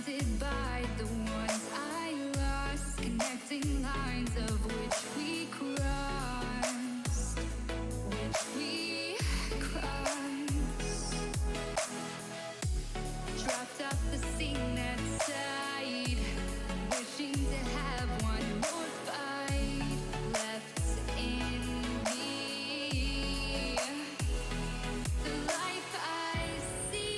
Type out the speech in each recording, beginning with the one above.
blinded by the ones I lost, connecting lines of which we crossed, dropped off the scene at sight, wishing to have one more fight left in me. The life I see,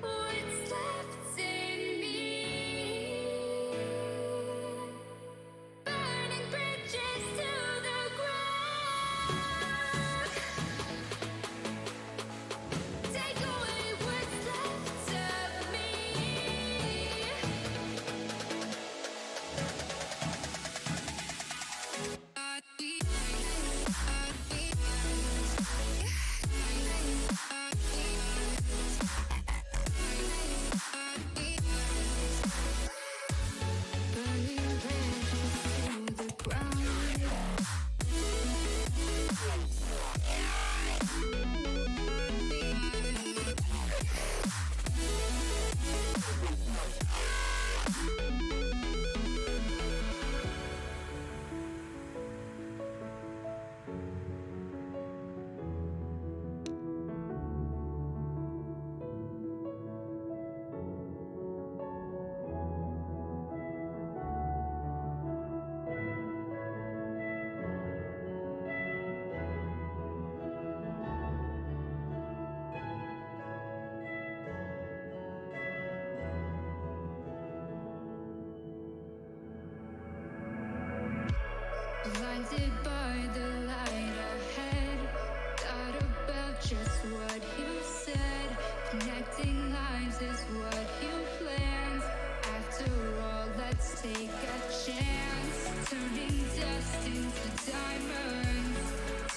what's left in me. Burning bridges to the ground. Take away what's left of me. Burning bridges to the ground. Blinded by the light ahead, thought about just what you said. Connecting lines is what you planned. After all, let's take a chance. Turning dust into diamonds,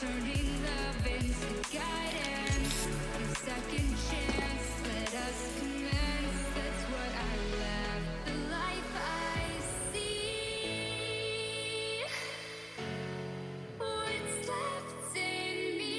turning love into guidance. A second chance, let us commence. That's what I left. The life I see, what's left in me.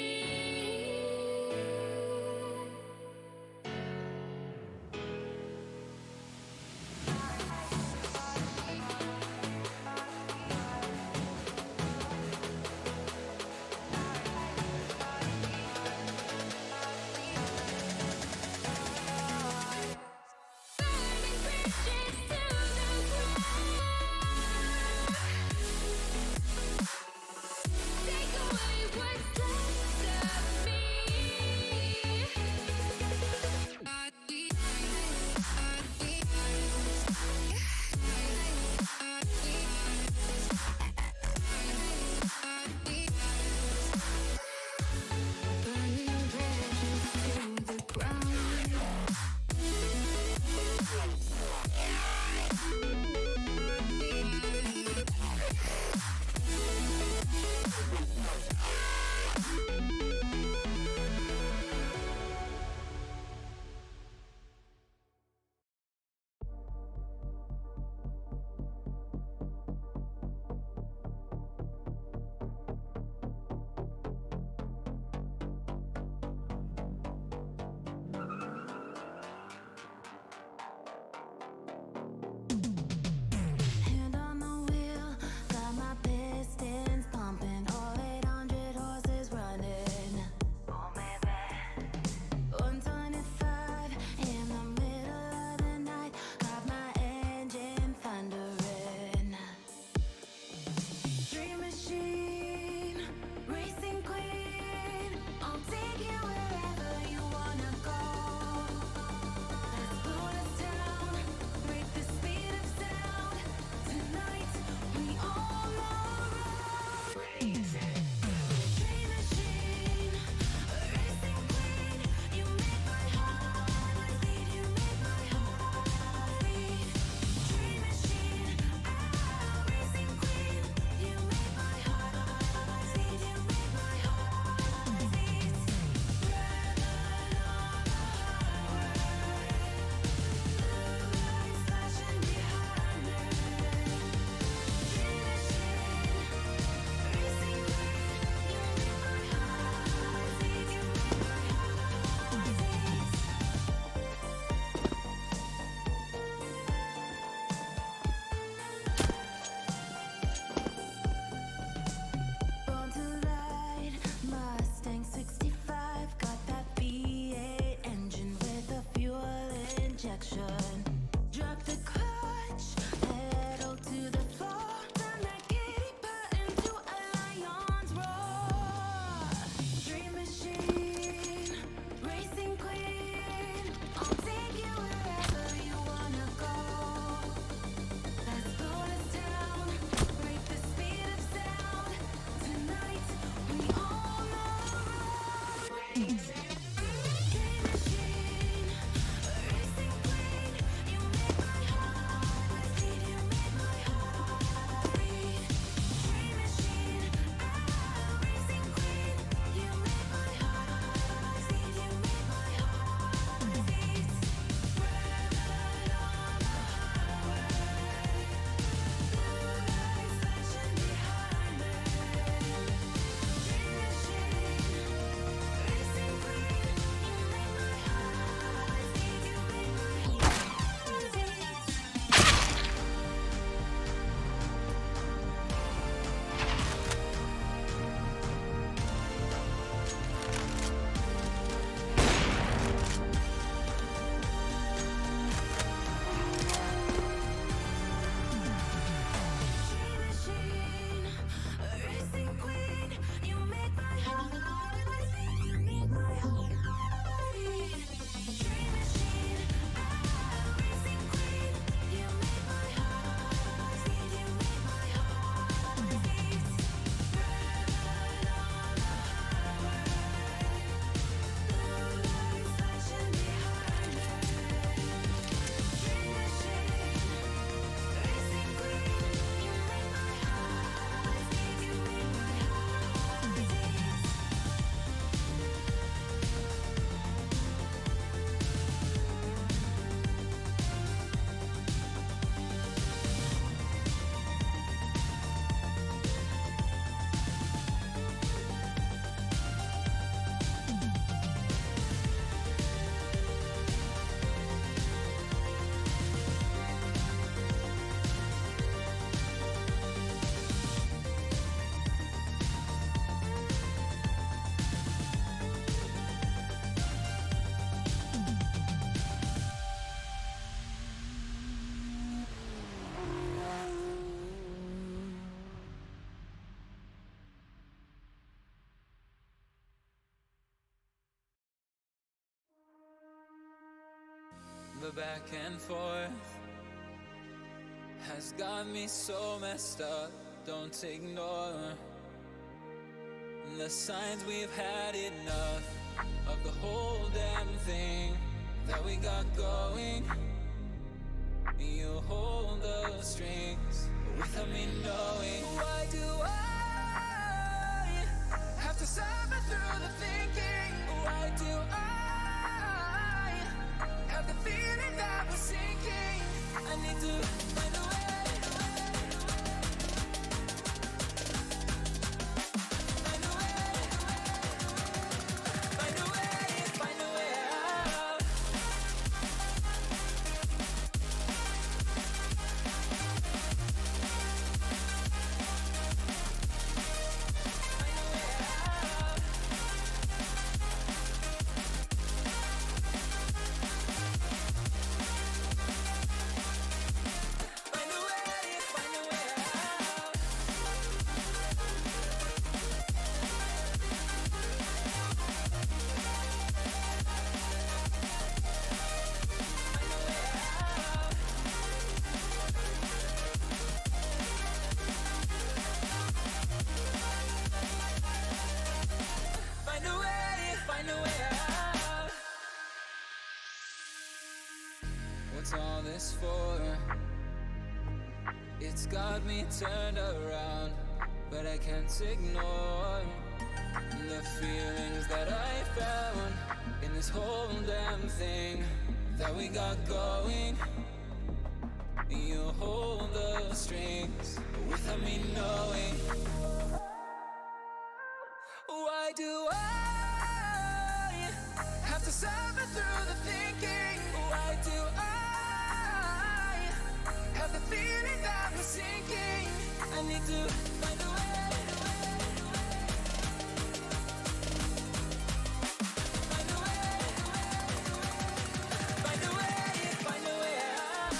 back and forth has got me so messed up. Don't ignore the signs. We've had enough of the whole damn thing that we got going. You hold the strings without me knowing. Why do I have to suffer through the thinking? Why do I have the feeling that we're sinking? I need to find a way. Find a way. Find a way. Find a way out. What's all this for? It's got me turned around, but I can't ignore the feelings that I found in this whole damn thing that we got going. You hold the strings without me knowing. Why do I have to suffer through the thinking? Why do I have the feeling that we're sinking? I need to find a way. Find a way. Find a way. Find a way out.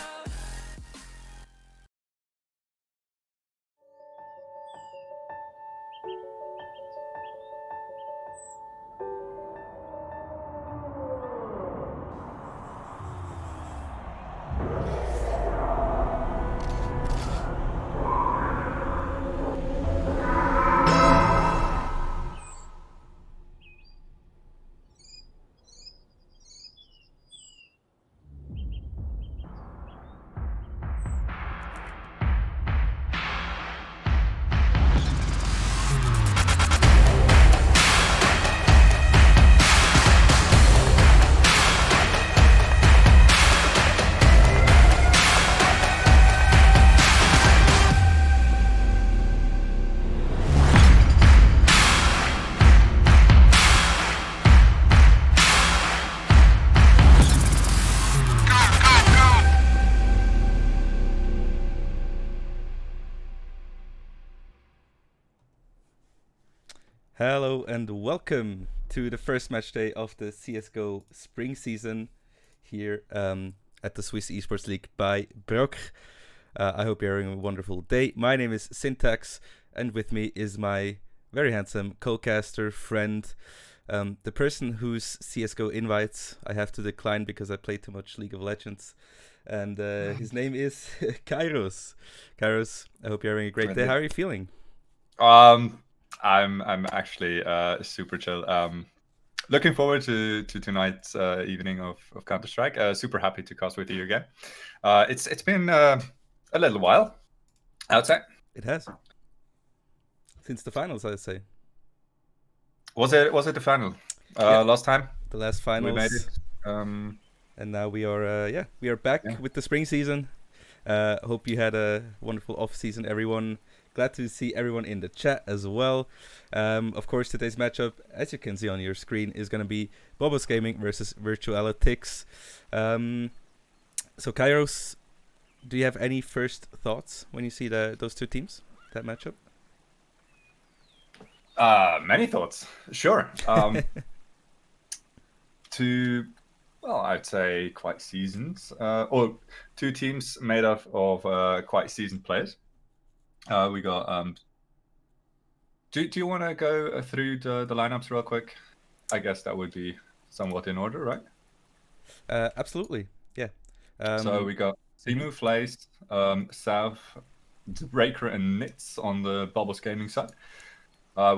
Hello and welcome to the first match day of the CSGO spring season here at the Swiss Esports League by Brock. I hope you're having a wonderful day. My name is Syntax, and with me is my very handsome co-caster, friend, the person whose CSGO invites I have to decline because I play too much League of Legends. And his name is Kairos. Kairos, I hope you're having a great day. How are you feeling? I'm actually super chill. Looking forward to tonight's evening of Counter-Strike. Super happy to cast with you again. It's been a little while, I would say. It has. Since the finals, I'd say. Was it the final last time? The last finals. We made it. And now we are back with the spring season. Hope you had a wonderful off season, everyone. Glad to see everyone in the chat as well. Of course, today's matchup, as you can see on your screen, is going to be Babos Gaming versus virtualetix. So, Kairos, do you have any first thoughts when you see those two teams, that matchup? Many thoughts. Sure. I'd say quite seasoned, or two teams made up of quite seasoned players. We got. Do you want to go through the lineups real quick? I guess that would be somewhat in order, right? Absolutely. Yeah. So we got Simu, Flays, South, Breaker, and Nits on the Babos Gaming side.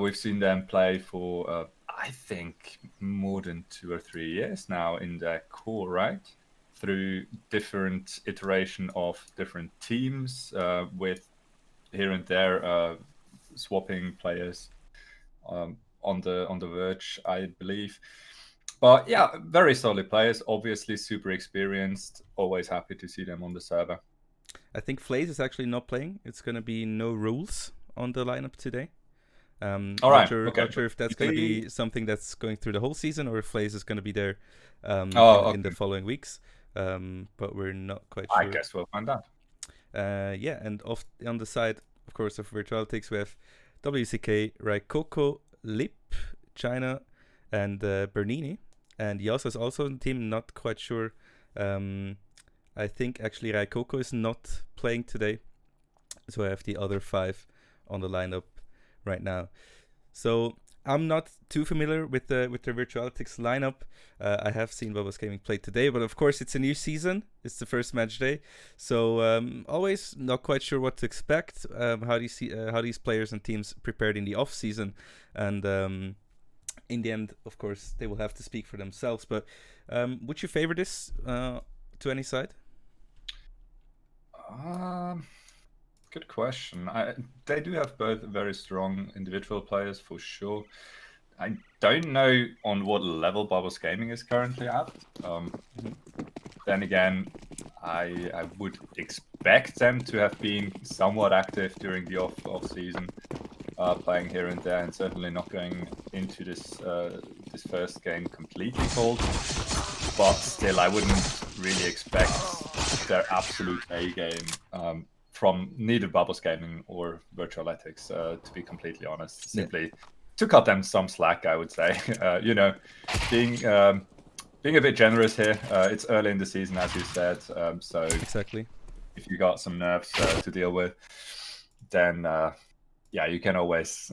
We've seen them play for, I think, more than 2 or 3 years now in their core, right? Through different iteration of different teams, with here and there swapping players on the verge, I believe. But yeah, very solid players. Obviously, super experienced. Always happy to see them on the server. I think Flays is actually not playing. It's going to be no rules on the lineup today. All right. Not sure if that's going to be something that's going through the whole season or if Flays is going to be there in the following weeks. But we're not quite sure. I guess we'll find out. Yeah, and on the side, of course, of virtualetix, we have WCK, Raikoko, Lip, China, and Bernini. And Yasa is also on the team, not quite sure. I think actually Raikoko is not playing today. So I have the other 5 on the lineup right now. So I'm not too familiar with the virtualetix lineup. I have seen Babos Gaming play today, but of course it's a new season. It's the first match day, so always not quite sure what to expect. How do you see how these players and teams prepared in the off season, and in the end, of course, they will have to speak for themselves. But would you favor this to any side? Good question. They do have both very strong individual players for sure. I don't know on what level Babos Gaming is currently at. Then again, I would expect them to have been somewhat active during the off season, playing here and there, and certainly not going into this first game completely cold. But still, I wouldn't really expect their absolute A game from neither Babos Gaming or virtualetix, to be completely honest. Simply to cut them some slack, I would say. Being a bit generous here. It's early in the season, as you said. So exactly, if you got some nerves to deal with, then you can always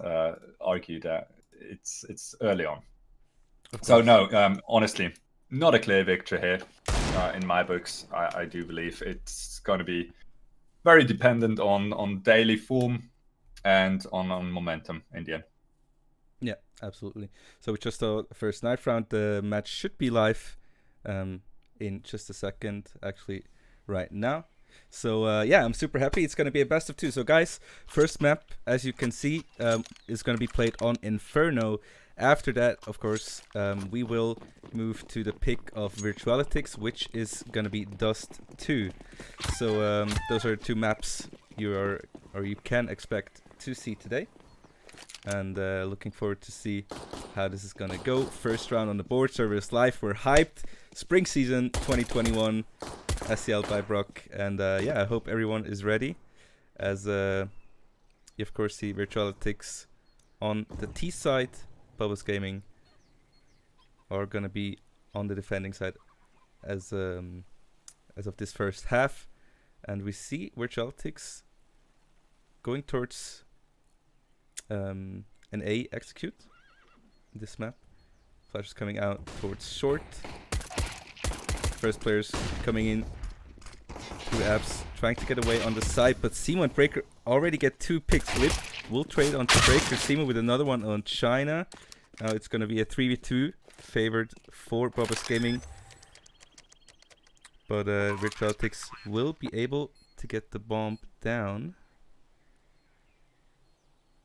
argue that it's early on. So no, honestly, not a clear victory here in my books. I do believe it's going to be very dependent on daily form and on momentum in the end. Yeah, absolutely. So we just saw the first night round. The match should be live in just a second, actually, right now. So I'm super happy. It's going to be a best of 2. So guys, first map, as you can see, is going to be played on Inferno. After that, of course, we will move to the pick of virtualetix, which is going to be Dust 2. So those are 2 maps you can expect to see today. And looking forward to see how this is going to go. First round on the board, server is live. We're hyped. Spring season 2021, SCL by Brock. And I hope everyone is ready. As you, of course, see virtualetix on the T side. Babos Gaming are going to be on the defending side as of this first half. And we see virtualetix going towards an A execute in this map. Flash is coming out towards short. First players coming in through apps, trying to get away on the side, but Simo and Breaker already get 2 picks. Flip will trade onto Breaker. Simo with another one on China. Now it's going to be a 3v2 favored for Babos Gaming. But virtualetix will be able to get the bomb down.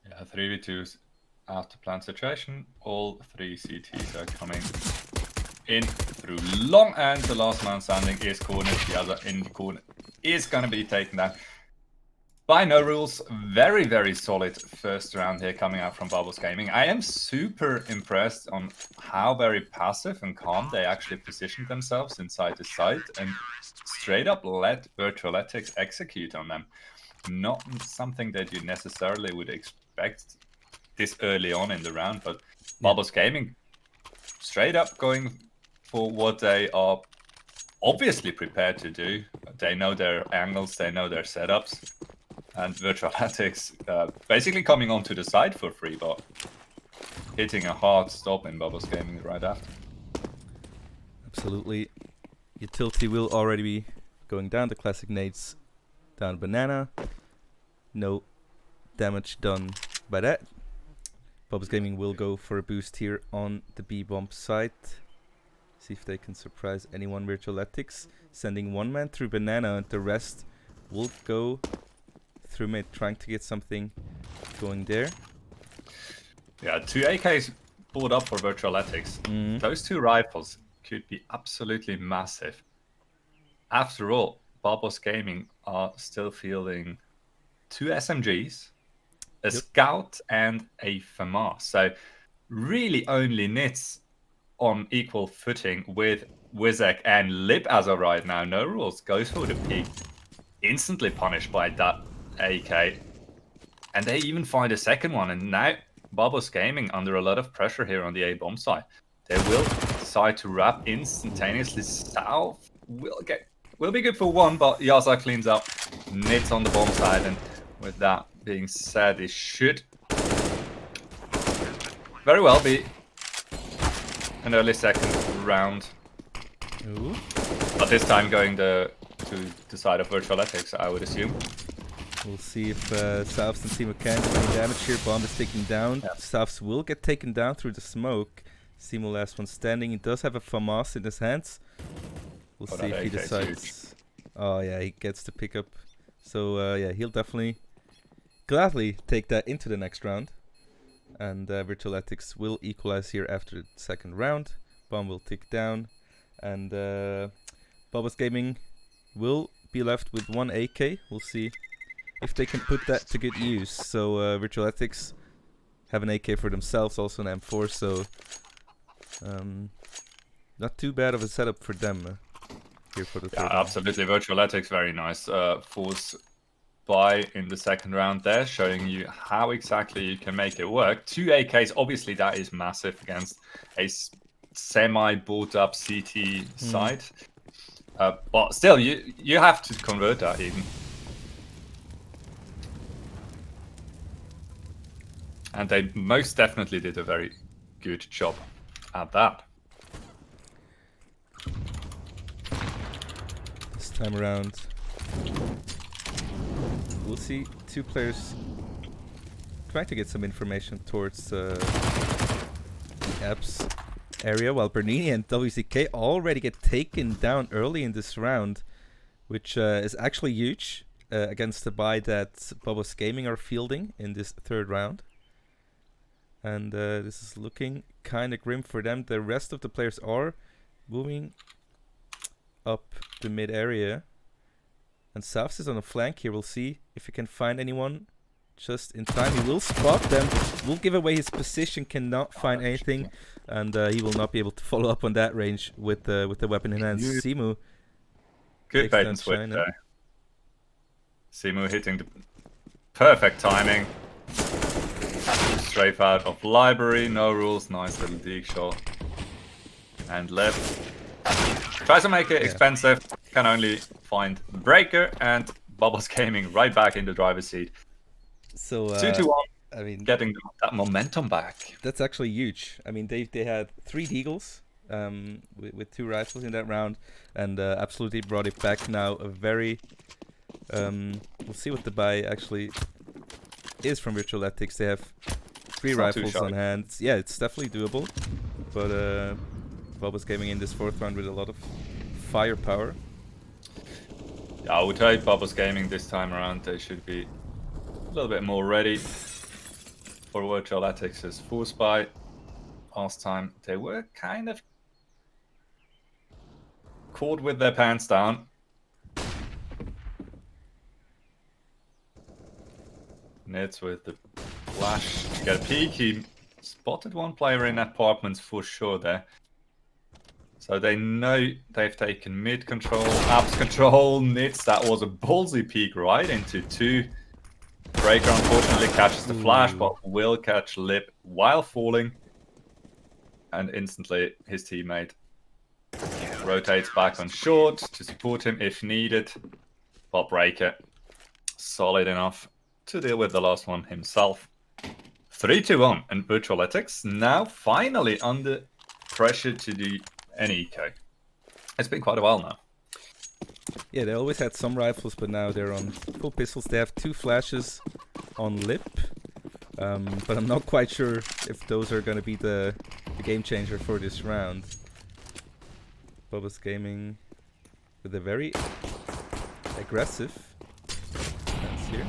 Yeah, 3v2s after plan situation. All 3 CTs are coming in through long, and the last man standing is cornered. The other in the corner is going to be taken down. By no rules, very, very solid first round here coming out from Babos Gaming. I am super impressed on how very passive and calm they actually positioned themselves inside the site and straight up let virtualetix execute on them. Not something that you necessarily would expect this early on in the round, but Babos Gaming straight up going for what they are obviously prepared to do. They know their angles, they know their setups. And virtualetix basically coming onto the side for free, but hitting a hard stop in Babos Gaming right after. Absolutely. Utility will already be going down. The classic nades down banana. No damage done by that. Babos Gaming will go for a boost here on the B-bomb side. See if they can surprise anyone. virtualetix sending one man through banana, and the rest will go through mid, trying to get something going there. Yeah, 2 AKs pulled up for virtualetix. Those 2 rifles could be absolutely massive. After all, Babos Gaming are still fielding 2 SMGs, a scout, and a FAMAS. So really only Nits on equal footing with Wizek and Lip as of right now. No rules, goes for the peak. Instantly punished by that AK. And they even find a second one. And now Babos Gaming under a lot of pressure here on the A-bomb side. They will decide to wrap instantaneously. South will be good for one, but Yaza cleans up Nits on the bomb side. And with that being said, it should very well be an early second round. Ooh. But this time going to the side of virtualetix, I would assume. We'll see if Souths and Simo can do any damage here. Bomb is taken down. Yeah. Souths will get taken down through the smoke. Simo last one standing. He does have a FAMAS in his hands. We'll see if he decides. Oh yeah, he gets the pickup. So yeah, he'll definitely gladly take that into the next round. And virtualetix will equalize here after the second round. Bomb will tick down. And Babos Gaming will be left with 1 AK. We'll see if they can put that to good use. So virtualetix have an AK for themselves, also an M4. So not too bad of a setup for them here for the third round. Absolutely. virtualetix, very nice. Force buy in the second round there, showing you how exactly you can make it work. 2 AKs, obviously that is massive against a semi-bought up CT side. But still, you have to convert that even. And they most definitely did a very good job at that. This time around, we'll see 2 players trying to get some information towards the apps area, while Bernini and WCK already get taken down early in this round, which is actually huge against the buy that Babos Gaming are fielding in this third round. And this is looking kind of grim for them. The rest of the players are moving up the mid area. And Savs is on a flank here. We'll see if he can find anyone just in time. He will spot them, will give away his position, cannot find anything. And he will not be able to follow up on that range with the weapon in hand. Simu. Good bait and switch there. Simu hitting the perfect timing. Straight out of library, no rules, nice little dig shot. And left. Tries to make it expensive, can only find Breaker, and Babos Gaming right back in the driver's seat. So 2-1. I mean, getting that momentum back. That's actually huge. I mean, they had 3 deagles with 2 rifles in that round, and absolutely brought it back now. A very we'll see what the buy actually is from virtualetix. They have 3 rifles on hand. Yeah, it's definitely doable. But Babos Gaming in this 4th round with a lot of firepower. Yeah, I would say Babos Gaming this time around, they should be a little bit more ready for virtualetix's force buy. Last time they were kind of caught with their pants down. Nits with the flash to get a peek. He spotted one player in apartments for sure there. So they know they've taken mid control, apps control. Nits, that was a ballsy peek right into 2. Breaker unfortunately catches the flash, but will catch Lip while falling. And instantly his teammate rotates back on short to support him if needed. But Breaker, solid enough to deal with the last one himself. 3-1, and virtualetix now finally under pressure to do an eco. It's been quite a while now. Yeah, they always had some rifles, but now they're on full pistols. They have 2 flashes on lip, but I'm not quite sure if those are going to be the game changer for this round. Babos Gaming with a very aggressive stance here.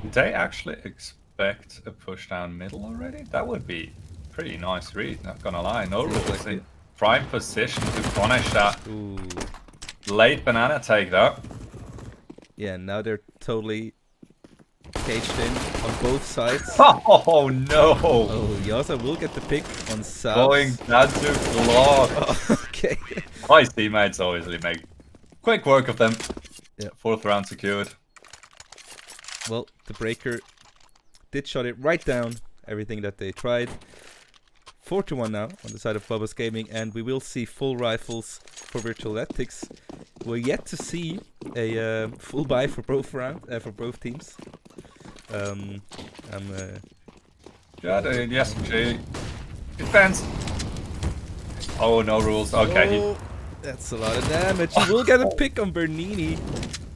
Did they actually expect a push down middle already? That would be pretty nice read, not gonna lie. No rules like in it. prime position to punish that Ooh. late banana take though. Yeah, now they're totally caged in on both sides. Oh no! Oh, Yaza will get the pick on South. Going down to block. Oh, okay. My teammates obviously make quick work of them. Yeah. 4th round secured. Well, the breaker did shut it right down. Everything that they tried. 4-1 now on the side of Babos Gaming, and we will see full rifles for virtualetix. We're yet to see a full buy for both teams. Yeah, the SMG. Defense. Oh, no rules. Okay. Oh, that's a lot of damage. He will get a pick on Bernini.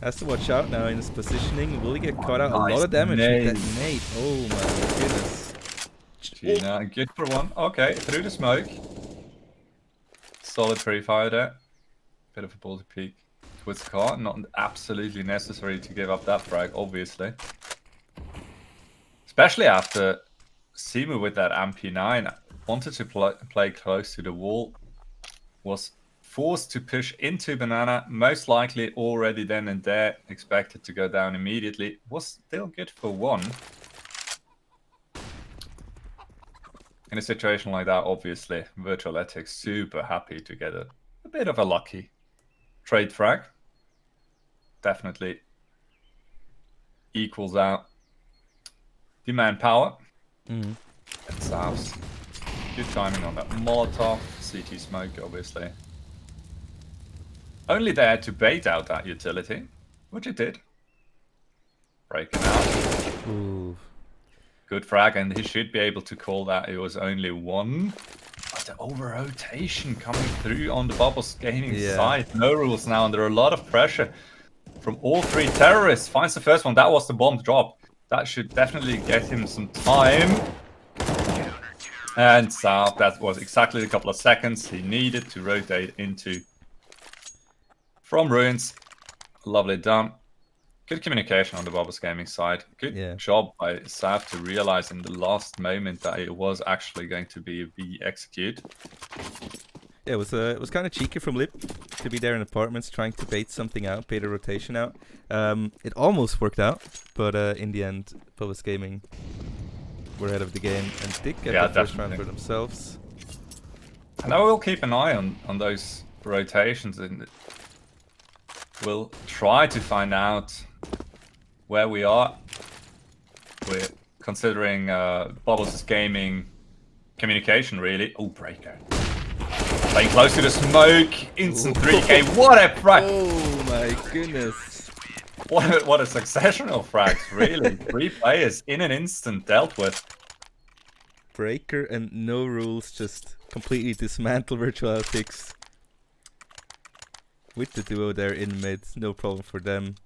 Has to watch out now in his positioning. Will he get caught out? Nice A lot of damage with nade. that nade. Oh my goodness. Gina, good for one. Okay, through the smoke. Solid pre-fire there. Bit of a ballsy peek towards the car. Not absolutely necessary to give up that frag, obviously. Especially after Simu with that MP9 wanted to play close to the wall. Was forced to push into banana. Most likely already then and there. Expected to go down immediately. Was still good for one. In a situation like that, obviously, virtualetix super happy to get a bit of a lucky trade frag. Definitely equals out the manpower. Mm-hmm. And Savs. Good timing on that Molotov. CT smoke, obviously. Only there to bait out that utility, which it did. Breaking out. Ooh. Good frag, and he should be able to call that. It was only one. But the over-rotation coming through on the Babos Gaming side. No rules now, and there are a lot of pressure from all 3 terrorists. Finds the first one. That was the bomb drop. That should definitely get him some time. And South, that was exactly the couple of seconds he needed to rotate into from ruins. Lovely done. Good communication on the Babos Gaming side. Good job by Sav to realize in the last moment that it was actually going to be a B execute. Yeah, it was kind of cheeky from Lip to be there in apartments trying to bait something out, bait a rotation out. It almost worked out, but in the end, Babos Gaming were ahead of the game and did get the first round for themselves. And I will keep an eye on those rotations, and we'll try to find out where we are. We're considering Babos Gaming communication, really. Oh, breaker. Playing close to the smoke. Instant 3K. What a frag! Oh my goodness. What a succession of frags, really. 3 players in an instant dealt with. Breaker and no rules just completely dismantle virtualetix. With the duo there in mid, no problem for them.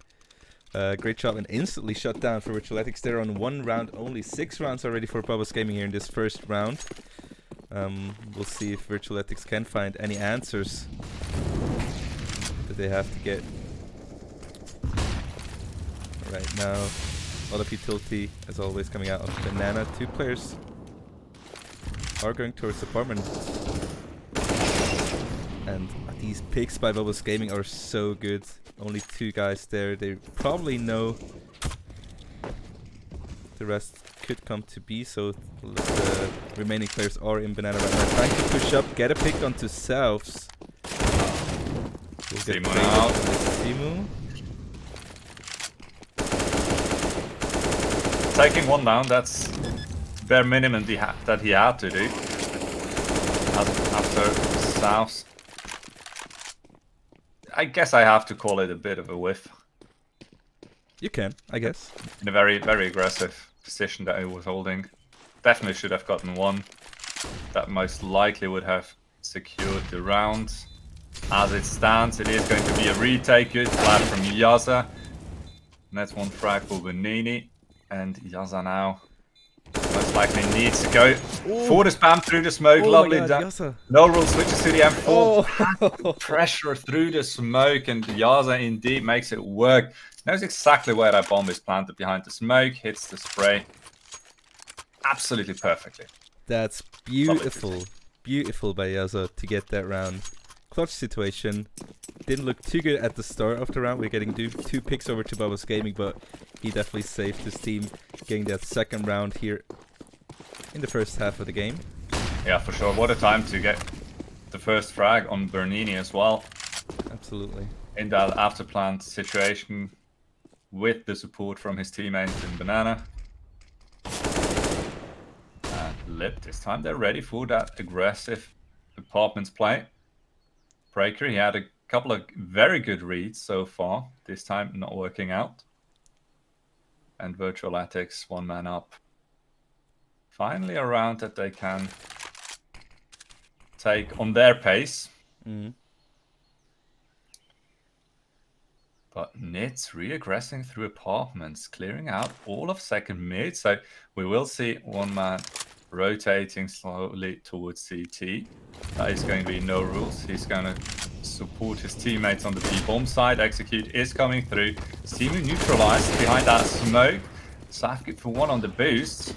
Great job and instantly shut down for virtualetix. They're on 1 round only. 6 rounds already for Babos Gaming here in this first round. We'll see if virtualetix can find any answers that they have to get. Right now, a lot of utility as always coming out of banana. 2 players are going towards apartment. And these picks by Babos Gaming are so good. Only 2 guys there. They probably know the rest could come to be, so the remaining players are in banana right now. Trying to push up, get a pick onto Souths. We'll get Simu out. Simu. Taking 1 down, that's bare minimum that he had to do. After Souths. I guess I have to call it a bit of a whiff. You can, I guess. In a very, very aggressive position that he was holding. Definitely should have gotten 1. That most likely would have secured the round. As it stands, it is going to be a retake. Good flash from Yaza. And that's one frag for Benini. And Yaza now most likely needs to go for the spam through the smoke. Oh Lovely my God, done. Yaza. No rule switches to the M4. Oh. Pressure through the smoke, and Yaza indeed makes it work. Knows exactly where that bomb is planted behind the smoke. Hits the spray absolutely perfectly. That's beautiful. Beautiful by Yaza to get that round. Clutch situation. Didn't look too good at the start of the round. We're getting two picks over to Babos Gaming, but he definitely saved his team getting that second round here in the first half of the game. Yeah, for sure. What a time to get the first frag on Bernini as well. Absolutely. In that after-plant situation with the support from his teammates in Banana. And Lip, this time they're ready for that aggressive apartments play. Breaker, he had a couple of very good reads so far. This time not working out. And virtualetix, one man up. Finally a round that they can take on their pace. But Nits reaggressing through apartments, clearing out all of second mid. So we will see one man rotating slowly towards CT. That is going to be no rules. He's going to support his teammates on the B-bomb side. Execute is coming through. Simu neutralized behind that smoke. Safkit for one on the boost.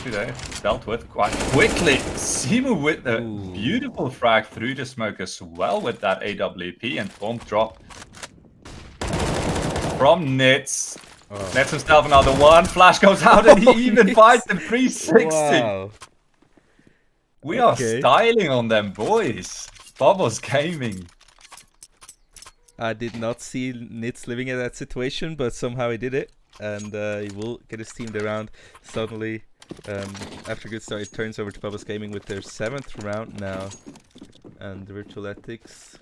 There, dealt with quite quickly. Simu with a beautiful frag through the smoke as well with that AWP and bomb drop from Nits. Nets himself another one. Flash goes out and he even fights the 360. Wow. We are styling on them, boys. Babos Gaming. I did not see Nits living in that situation, but somehow he did it. And he will get his team the round. Suddenly, after a good start, it turns over to Babos Gaming with their 7th round now. And the virtualetix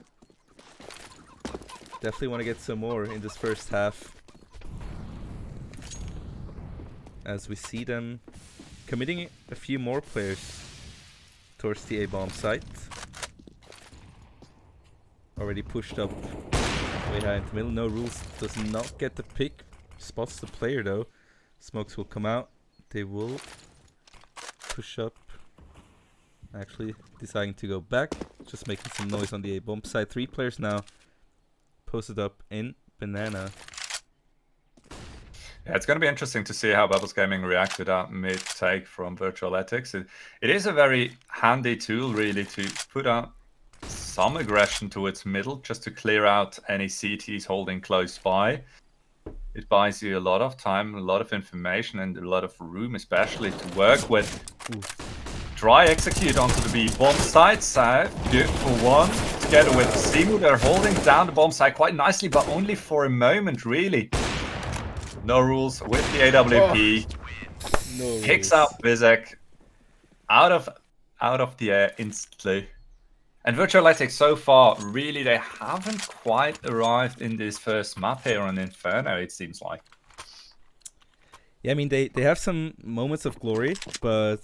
definitely want to get some more in this first half. As we see them committing a few more players towards the A-bomb site. Already pushed up way high in the middle. No rules, does not get the pick. Spots the player though. Smokes will come out. They will push up. Actually deciding to go back. Just making some noise on the A-bomb side. 3 players now posted up in Banana. Yeah, it's going to be interesting to see how Babos Gaming react to that mid-take from virtualetix. It is a very handy tool, really, to put out some aggression towards middle, just to clear out any CTs holding close by. It buys you a lot of time, a lot of information, and a lot of room, especially to work with. Try execute onto the B bomb site. Good for one. Together with Simu, they're holding down the bomb site quite nicely, but only for a moment, really. No rules with the AWP. No Kicks rules. out Bizek out of the air instantly. And virtualetix so far, really, they haven't quite arrived in this first map here on Inferno, it seems like. Yeah, I mean, they have some moments of glory, but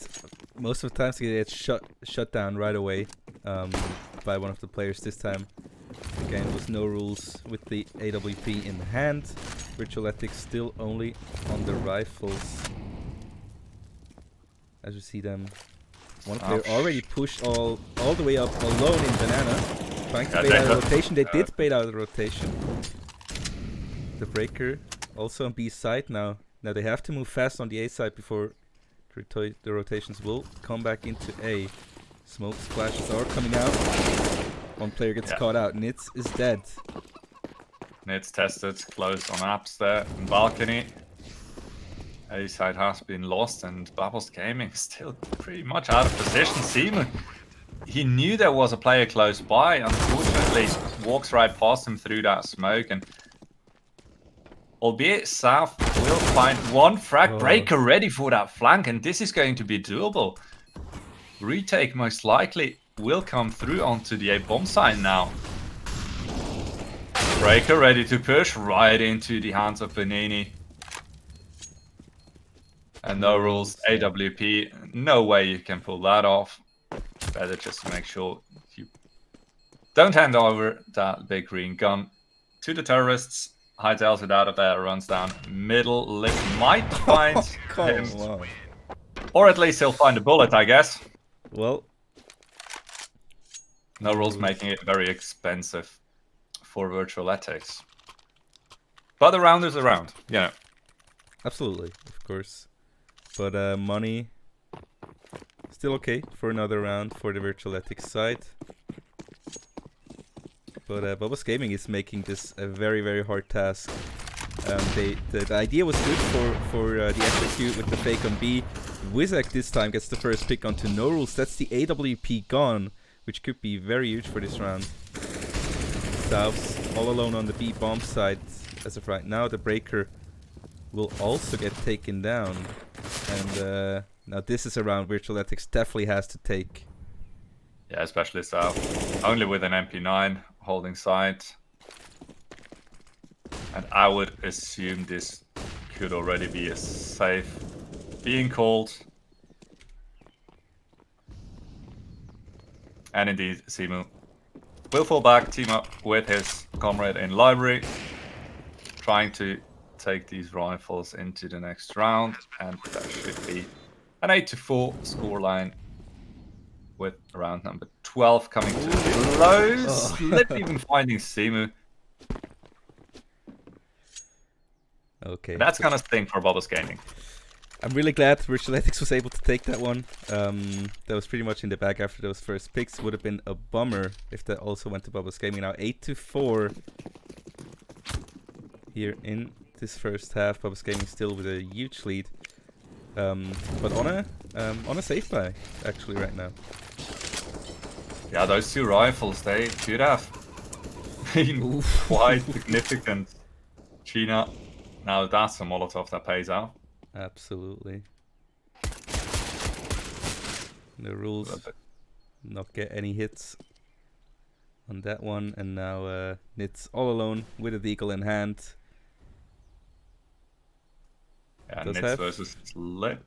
most of the times they get shut down right away by one of the players. This time, again, it was no rules with the AWP in hand. virtualetix still only on the rifles. As you see them, one player already pushed all the way up alone in Banana, trying to bait out a rotation. They did bait out the rotation. The breaker also on B side now. Now they have to move fast on the A side before the rotations will come back into A. Smoke splashes are coming out. One player gets caught out. Nits is dead. Nits tested close on apps there in balcony. A side has been lost, and Babos Gaming still pretty much out of position. Simu, he knew there was a player close by. Unfortunately, walks right past him through that smoke, and albeit South will find one frag breaker ready for that flank, and this is going to be doable. Retake most likely will come through onto the A-bomb side now. Breaker ready to push right into the hands of Benini. And no rules, AWP, no way you can pull that off. Better just make sure you Don't hand over that big green gun to the terrorists. Hightails it out of there, runs down middle. Lip might find him. on. Or at least he'll find a bullet, I guess. Well, No rules making it very expensive for virtualetix. But a round is a round, you know. absolutely, of course. But money still okay for another round for the virtualetix side. But Babos Gaming is making this a very, very hard task. The idea was good for the execute with the fake on B. Wizak this time gets the first pick onto No Rules. That's the AWP gone, which could be very huge for this round. Souths all alone on the B bomb side as of right now. The breaker will also get taken down. And now this is a round virtualetix definitely has to take. Yeah, especially South. Only with an MP9 holding side. And I would assume this could already be a safe being called. And indeed, Simu will fall back, team up with his comrade in library, trying to take these rifles into the next round. And that should be an 8-4 scoreline with round number 12 coming to a close. Slip even finding Simu. Okay. That's gonna sting for Babos Gaming. I'm really glad virtualetix was able to take that one. That was pretty much in the bag after those first picks. Would have been a bummer if that also went to Babos Gaming. Now 8-4 here in this first half. Babos Gaming still with a huge lead. But on a safe buy actually right now. Yeah, those two rifles, they could have been quite significant. China, now that's a Molotov that pays out. Absolutely. The rules not get any hits on that one, and now Nitz all alone with a deagle in hand. Yeah, Does Nitz have- versus Slip.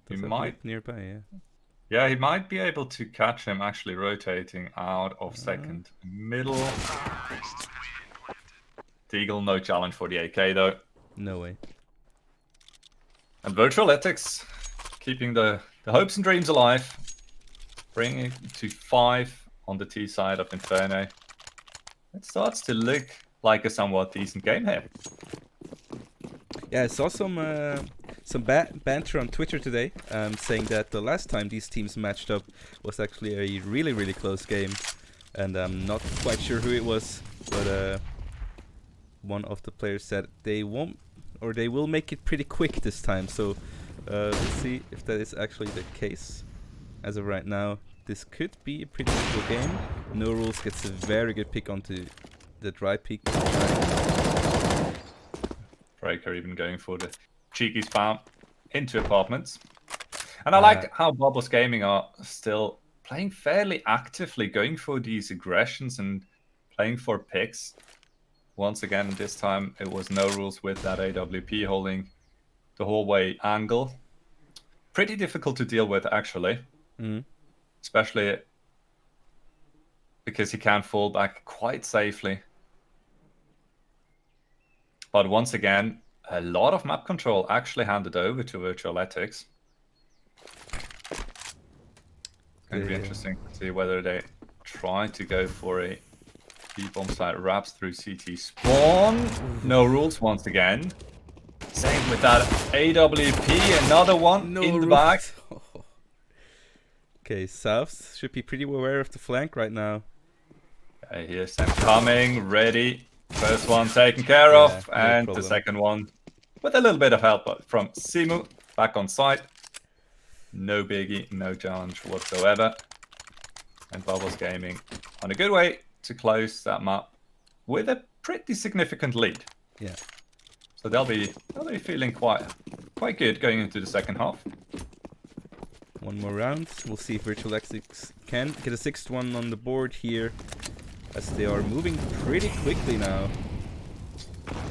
He Does have might, Nit nearby, yeah. yeah, he might be able to catch him actually rotating out of second middle. Deagle, no challenge for the AK though. No way. And virtualetix keeping the hopes and dreams alive, bringing it to 5 on the T side of Inferno. It starts to look like a somewhat decent game here. Yeah, I saw some banter on Twitter today, saying that the last time these teams matched up was actually a really, really close game, and I'm not quite sure who it was, but one of the players said they won't, or they will make it pretty quick this time. So we'll see if that is actually the case. As of right now, this could be a pretty simple game. No Rules gets a very good pick onto the dry peak. Breaker even going for the cheeky spam into apartments. And I like how Babos Gaming are still playing fairly actively, going for these aggressions and playing for picks. Once again, this time it was No Rules with that AWP holding the hallway angle. Pretty difficult to deal with, actually. Especially because he can fall back quite safely. But once again, a lot of map control actually handed over to virtualetix. It's going to be interesting to see whether they try to go for a B-bomb site wraps through CT spawn. No Rules once again. Same with that AWP, another one in the back. Okay, Souths should be pretty aware of the flank right now. Here's them coming, ready. First one taken care of, no and problem. the second one with a little bit of help from Simu back on site. No biggie, no challenge whatsoever. And Babos Gaming on a good way to close that map with a pretty significant lead. Yeah. So they'll be feeling quite good going into the second half. One more round. We'll see if virtualetix can get a 6th one on the board here, as they are moving pretty quickly now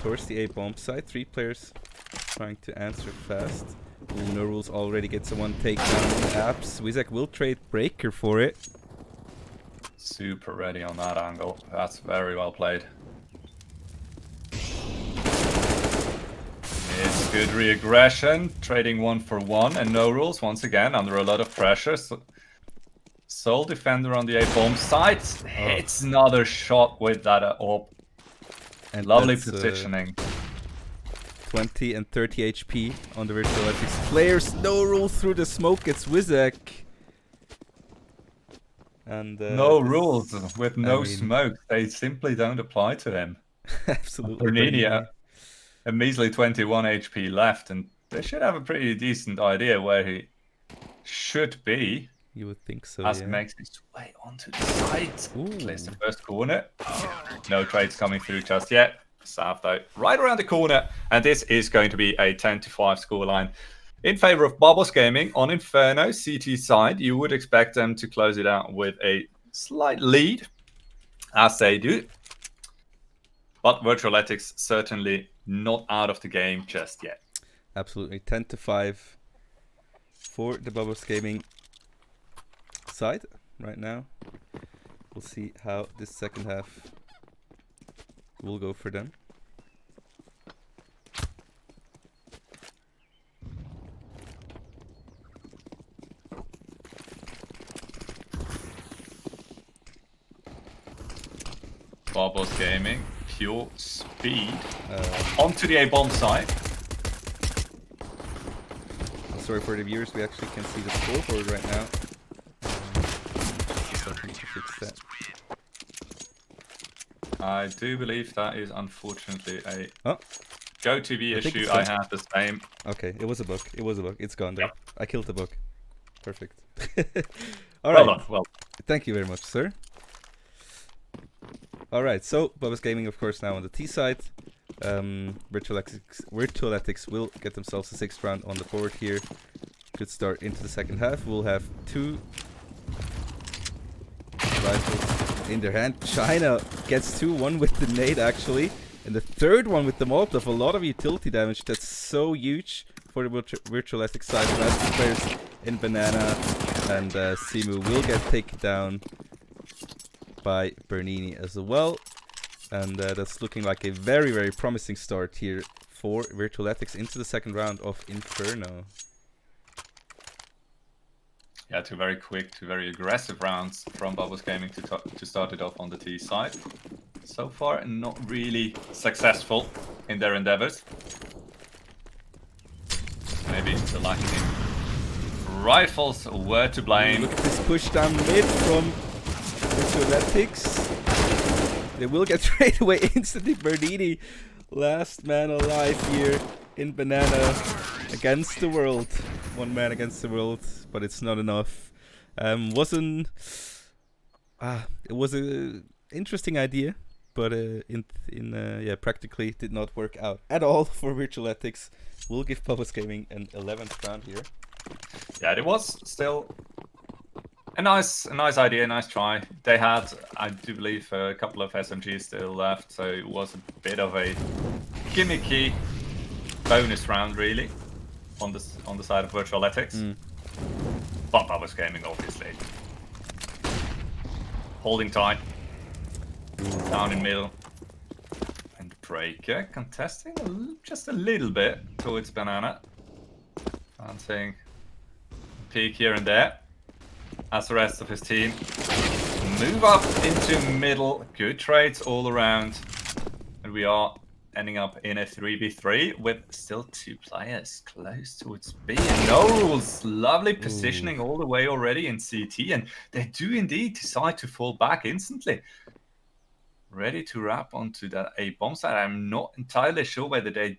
towards the A bomb site. 3 players trying to answer fast. Ooh, No Rules already gets a 1 takedown on the apps. Wizak will trade Breaker for it. Super ready on that angle. That's very well played. It's good re-aggression, trading 1 for 1 and no rules once again under a lot of pressure. Sole defender on the A bomb side hits another shot with that orb. And lovely that's, positioning. 20 and 30 HP on the virtualetix players. No rules through the smoke. It's Wizak. And no rules with no I mean, smoke. They simply don't apply to him. Absolutely. Bernini, a measly 21 HP left, and they should have a pretty decent idea where he should be. You would think so, As yeah. he makes his way onto the side. Clears the first corner. No trades coming through just yet. Sav though, right around the corner. And this is going to be a 10-5 scoreline in favor of Babos Gaming on Inferno CT side. You would expect them to close it out with a slight lead, as they do. But virtualetix certainly not out of the game just yet. Absolutely, 10-5 for the Babos Gaming side right now. We'll see how this second half will go for them. Babos Gaming, pure speed. Onto the A-bomb side. Sorry for the viewers, we actually can see the scoreboard right now. So I need to fix that. I do believe that is unfortunately a Oh, GoTV I think issue. it's I done. have the same. Okay, it was a bug. It was a bug. It's gone there. Yep. I killed the bug. Perfect. All Well right. done. Well, Thank you very much, sir. All right. So Babos Gaming, of course, now on the T side. Virtualetix will get themselves a 6th round on the board here. Good start into the second half. We'll have 2 rifles in their hand. China gets 2, one with the nade actually, and the third one with the Molotov. A lot of utility damage. That's so huge for the virtualetix side. Master players in Banana and Simu will get taken down by Bernini as well. And that's looking like a very, very promising start here for virtualetix into the second round of Inferno. yeah, 2 very quick, 2 very aggressive rounds from Babos Gaming to start it off on the T side. So far, not really successful in their endeavors. Maybe the lack of rifles were to blame. Look at this push down mid from virtualetix. They will get straight away instantly. Bernini, last man alive here in Banana against the world. 1 man against the world, but it's not enough. It was an interesting idea, but practically did not work out at all for virtualetix. We'll give Babos Gaming an 11th round here. Yeah, it was still a nice idea, nice try. They had, I do believe, a couple of SMGs still left, so it was a bit of a gimmicky bonus round, really, on the side of virtualetix. But Babos Gaming, obviously, holding tight, down in middle, and Breaker contesting just a little bit towards Banana, planting peek here and there. As the rest of his team move up into middle. Good trades all around. And we are ending up in a 3v3 with still 2 players close towards B. And no rules. Lovely positioning all the way already in CT. And they do indeed decide to fall back instantly. Ready to wrap onto that A bomb side. I'm not entirely sure whether they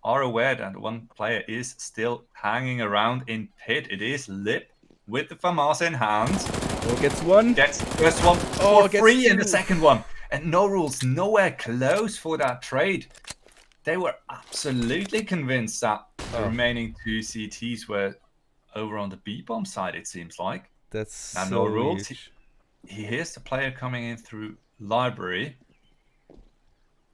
are aware that 1 player is still hanging around in pit. It is Lip with the FAMAS in hand. Oh, gets 1. Gets the first one for free and the second one. And no rules, nowhere close for that trade. They were absolutely convinced that the remaining 2 CTs were over on the B bomb side, it seems like. That's now, so no rules. huge. He hears the player coming in through library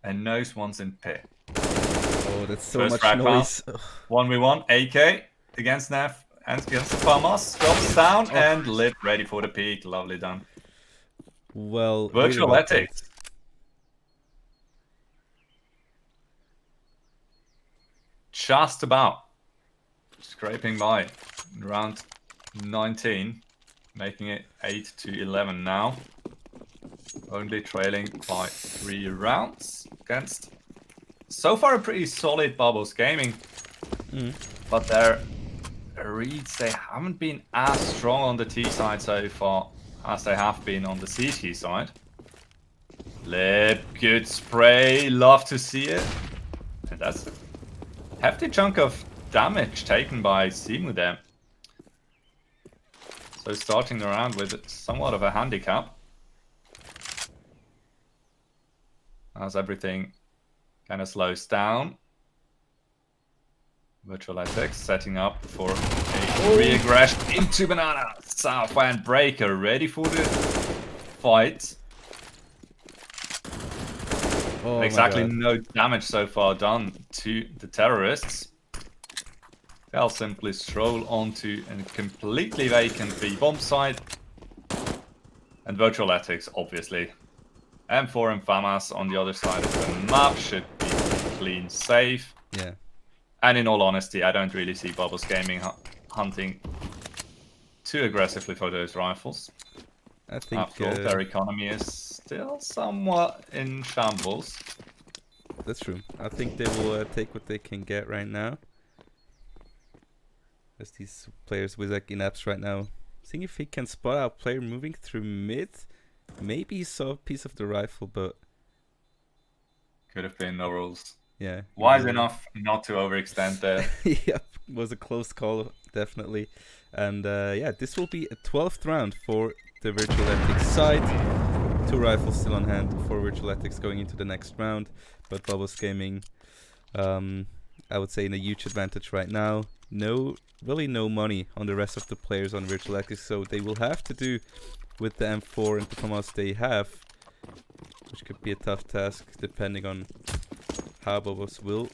and knows one's in pit. Oh, that's so First much noise. 1v1, AK against Neff. And against the FAMAS, drops down and Lip ready for the peak. Lovely done. Well, really well played. Virtualetix. Just about scraping by in round 19, making it 8-11 now. Only trailing by 3 rounds against so far a pretty solid Babos Gaming. But their reads, they haven't been as strong on the T side so far as they have been on the CT side. Lip, good spray, love to see it. And that's a hefty chunk of damage taken by Simu there. So starting the round with somewhat of a handicap. As everything kind of slows down. virtualetix setting up for a re-aggression into Banana. Southwind Breaker ready for the fight. Oh Exactly no damage so far done to the terrorists. They'll simply stroll onto a completely vacant B bomb site. And virtualetix, obviously. M4 and FAMAS on the other side of the map should be clean safe. Yeah. And in all honesty, I don't really see Babos Gaming hunting too aggressively for those rifles. I think After all, their economy is still somewhat in shambles. that's true. I think they will take what they can get right now. As these players with like in-apps right now. Seeing if he can spot out player moving through mid. Maybe he saw a piece of the rifle, but Could have been no rules. yeah. Wise enough not to overextend there. Yep, was a close call, definitely. And yeah, this will be a 12th round for the virtualetix side. 2 rifles still on hand for virtualetix going into the next round. But Babos Gaming, I would say, in a huge advantage right now. Really no money on the rest of the players on virtualetix, so they will have to do with the M4 and the FAMAS they have, which could be a tough task depending on how Babos will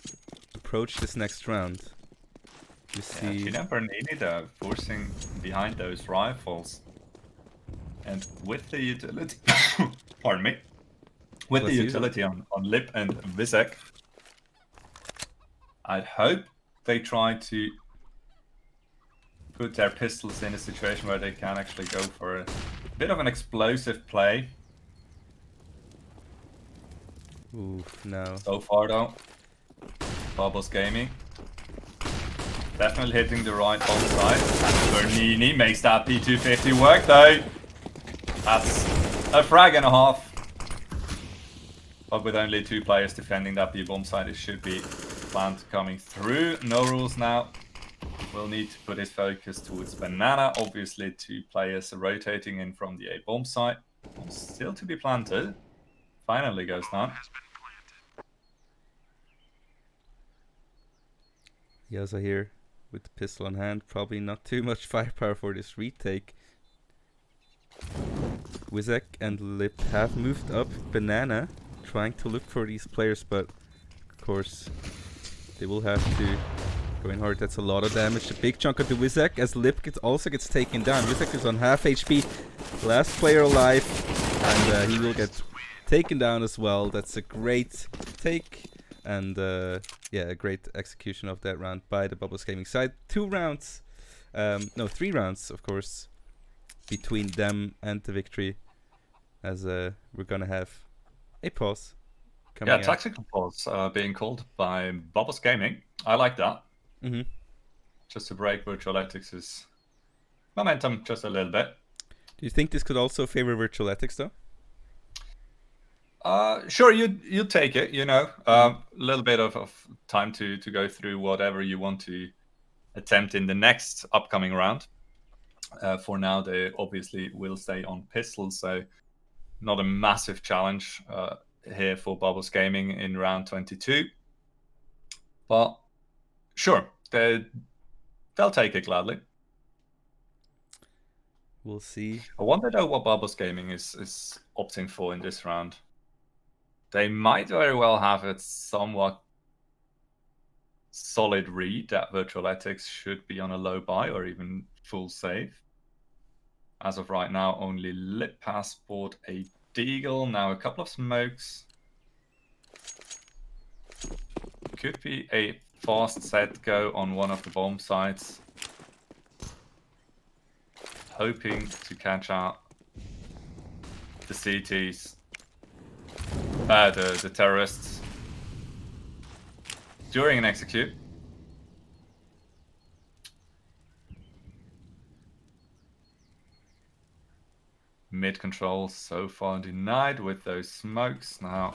approach this next round. You see, Yeah, you never needed forcing behind those rifles. And with the utility, pardon me, with the utility on Lip and Vizek, I'd hope they try to put their pistols in a situation where they can actually go for a bit of an explosive play. oof, no. So far though, Babos Gaming definitely hitting the right bomb side. Bernini makes that P250 work though. That's a frag and a half. But with only 2 players defending that B bomb side, it should be plant coming through. No rules now. Will need to put his focus towards Banana. Obviously 2 players rotating in from the A bomb site. Still to be planted. Finally goes down. Yaza here with the pistol on hand. Probably not too much firepower for this retake. Wizek and Lip have moved up Banana, trying to look for these players, but of course they will have to go in hard. That's a lot of damage. A big chunk of the Wizek as Lip also gets taken down. Wizek is on half HP, last player alive, and he will get taken down as well. That's a great take, and yeah, a great execution of that round by the Babos Gaming side. 3 rounds, of course, between them and the victory, as we're gonna have a pause coming out. Tactical pause being called by Babos Gaming. I like that. Just to break virtualetix's momentum just a little bit. Do you think this could also favor virtualetix though? Sure, you take it, you know. A little bit of time to go through whatever you want to attempt in the next upcoming round. For now, they obviously will stay on pistols, so not a massive challenge here for Babos Gaming in round 22. But sure, they'll take it gladly. We'll see. I wonder though what Babos Gaming is opting for in this round. They might very well have a somewhat solid read that virtualetix should be on a low buy or even full save. As of right now, only Lit Passport, a Deagle. Now a couple of smokes. Could be a fast set go on one of the bomb sites. Hoping to catch out the CTs, the terrorists during an execute. Mid control so far denied with those smokes. Now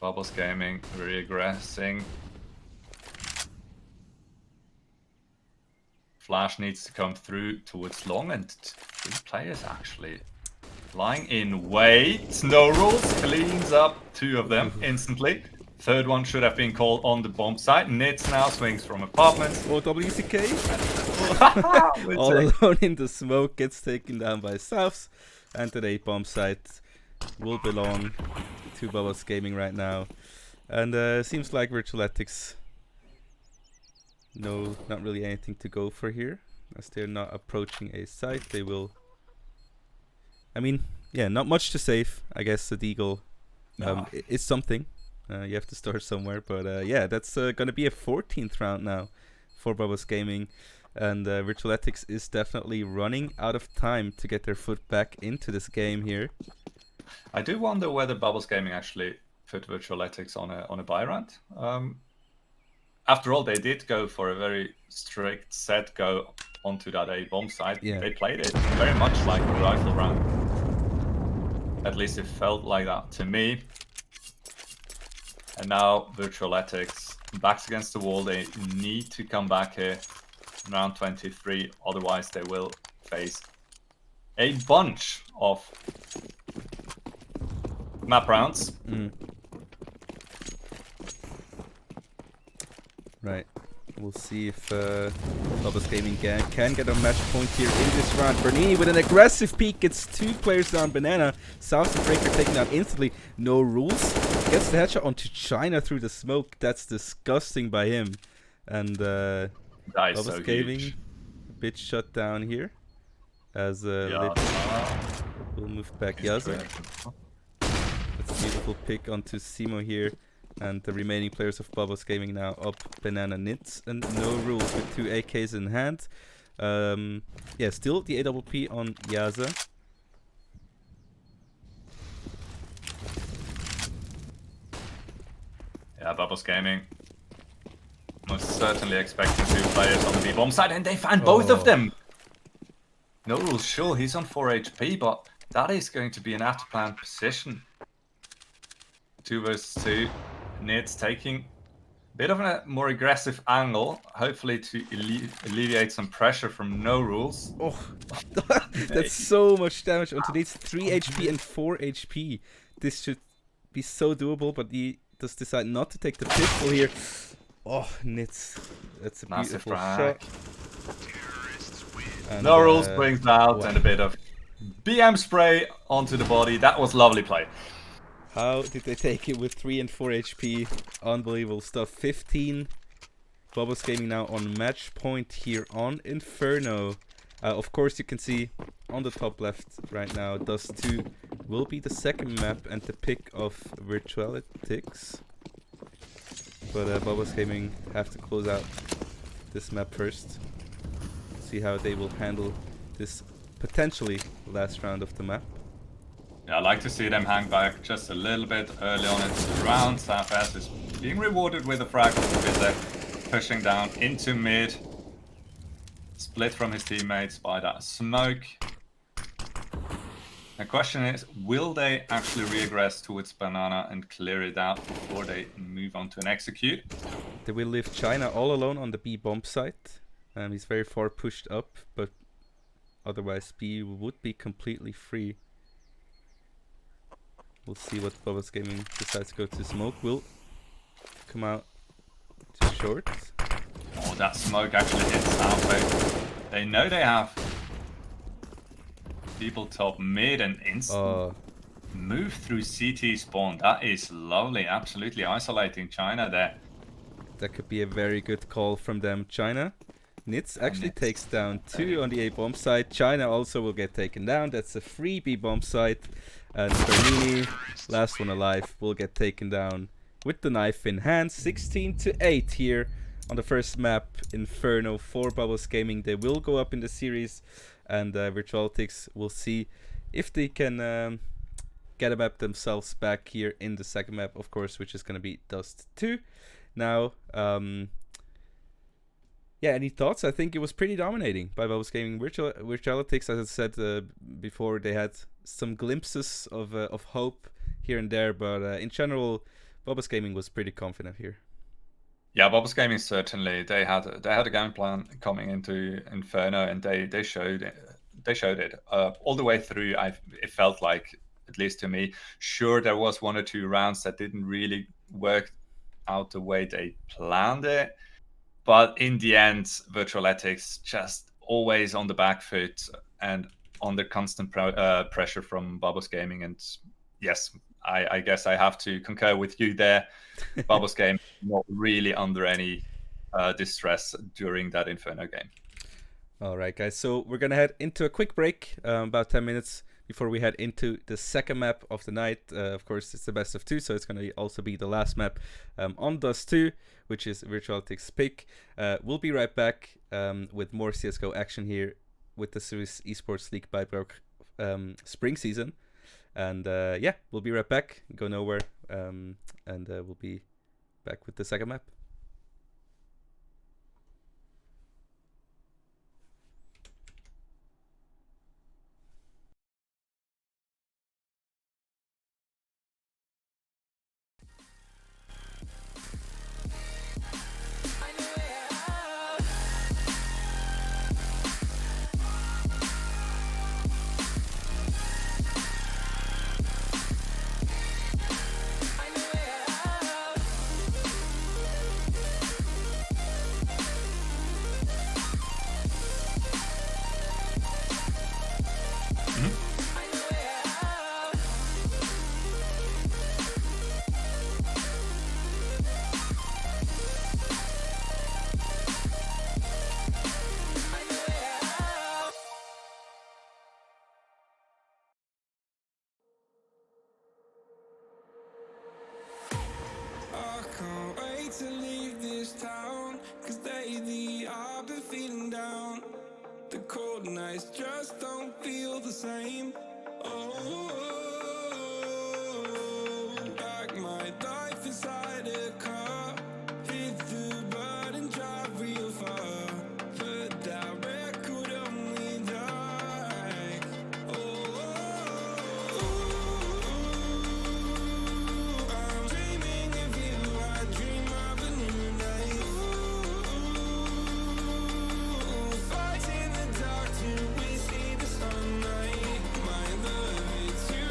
Babos Gaming regressing. Flash needs to come through towards long, and 3 players actually lying in wait. No rules, cleans up 2 of them instantly. Third one should have been called on the bomb site. Nits now swings from apartments. Oh, WCK. All alone in the smoke, gets taken down by Souths. And the bomb site will belong to Babos Gaming right now. And seems like virtualetix, no, not really anything to go for here. As they're not approaching a site, they will... I mean, yeah, not much to save. I guess the Deagle is something. You have to start somewhere. But yeah, that's going to be a 14th round now for Babos Gaming. And virtualetix is definitely running out of time to get their foot back into this game here. I do wonder whether Babos Gaming actually put virtualetix on a buy round. After all, they did go for a very strict set go onto that A bomb site. Yeah. They played it very much like a rifle round. At least it felt like that to me. And now virtualetix backs against the wall. They need to come back here in round 23, otherwise they will face a bunch of map rounds. Right. We'll see if Babos Gaming can get a match point here in this round. Bernini with an aggressive peek gets 2 players down. Banana, South and Breaker taken down instantly. No rules. Gets the headshot onto China through the smoke. That's disgusting by him. And Babos So Gaming, huge. a bit shut down here. As Lit will move back Yaza. That's a beautiful pick onto Simo here. And the remaining players of Babos Gaming now up Banana Nits and no rules with 2 AKs in hand. Yeah, still the AWP on Yaza. Yeah, Babos Gaming most certainly expecting 2 players on the B bomb side, and they find both of them. No rules, sure, he's on 4 HP, but that is going to be an after-planned position. 2 versus 2. Nits taking a bit of a more aggressive angle, hopefully to alleviate some pressure from no rules. Oh, that's so much damage onto Nits. 3 HP and 4 HP. This should be so doable, but he does decide not to take the pistol here. Oh, Nits. That's a Massive beautiful frag. shot. And, No rules brings out wow. and a bit of BM spray onto the body. That was lovely play. How did they take it with 3 and 4 HP? Unbelievable stuff. 15. Babos Gaming now on match point here on Inferno. Of course, you can see on the top left right now, Dust 2 will be the second map and the pick of virtualetix. But Babos Gaming have to close out this map first. See how they will handle this potentially last round of the map. Yeah, I like to see them hang back just a little bit early on into the round. Safas is being rewarded with a frag from the Bizek, pushing down into mid. Split from his teammates by that smoke. The question is, will they actually regress towards Banana and clear it out before they move on to an execute? They will leave China all alone on the B bomb site. He's very far pushed up, but otherwise B would be completely free. We'll see what Babos Gaming decides to go to smoke. Will come out to short. Oh, that smoke actually hits South. They know they have people top mid and instant move through CT spawn. That is lovely. Absolutely isolating China there. That could be a very good call from them. China Nitz actually takes down 2 on the A bomb side. China also will get taken down. That's a free B bomb side. And Bernini, last one alive, will get taken down with the knife in hand. 16-8 here on the first map, Inferno for Babos Gaming. They will go up in the series, and virtualetix will see if they can get a map themselves back here in the second map, of course, which is going to be Dust 2. Now, yeah, any thoughts? I think it was pretty dominating by Babos Gaming. Virtualetix, as I said before, they had some glimpses of hope here and there, but in general, Babos Gaming was pretty confident here. Yeah, Babos Gaming certainly they had a game plan coming into Inferno, and they showed it all the way through. It felt like, at least to me, sure there was 1 or 2 rounds that didn't really work out the way they planned it, but in the end, virtualetix just always on the back foot and under constant pressure from Babos Gaming. And yes, I guess I have to concur with you there. Babos Gaming not really under any distress during that Inferno game. All right, guys. So we're gonna head into a quick break, about 10 minutes before we head into the second map of the night. Of course, it's the best of 2, so it's gonna also be the last map on Dust 2, which is virtualetix pick. We'll be right back with more CS:GO action here with the Swiss Esports League by Broke spring season. And yeah, we'll be right back. Go nowhere, and we'll be back with the second map. Can't wait to leave this town, 'cause lately I've been feeling down. The cold nights just don't feel the same. Oh, like my life inside a car, hit the button, drive real far, but that record on me like, I'm dreaming of you, I dream of a new night. Fight in the dark till we see the sunlight. My love, it's you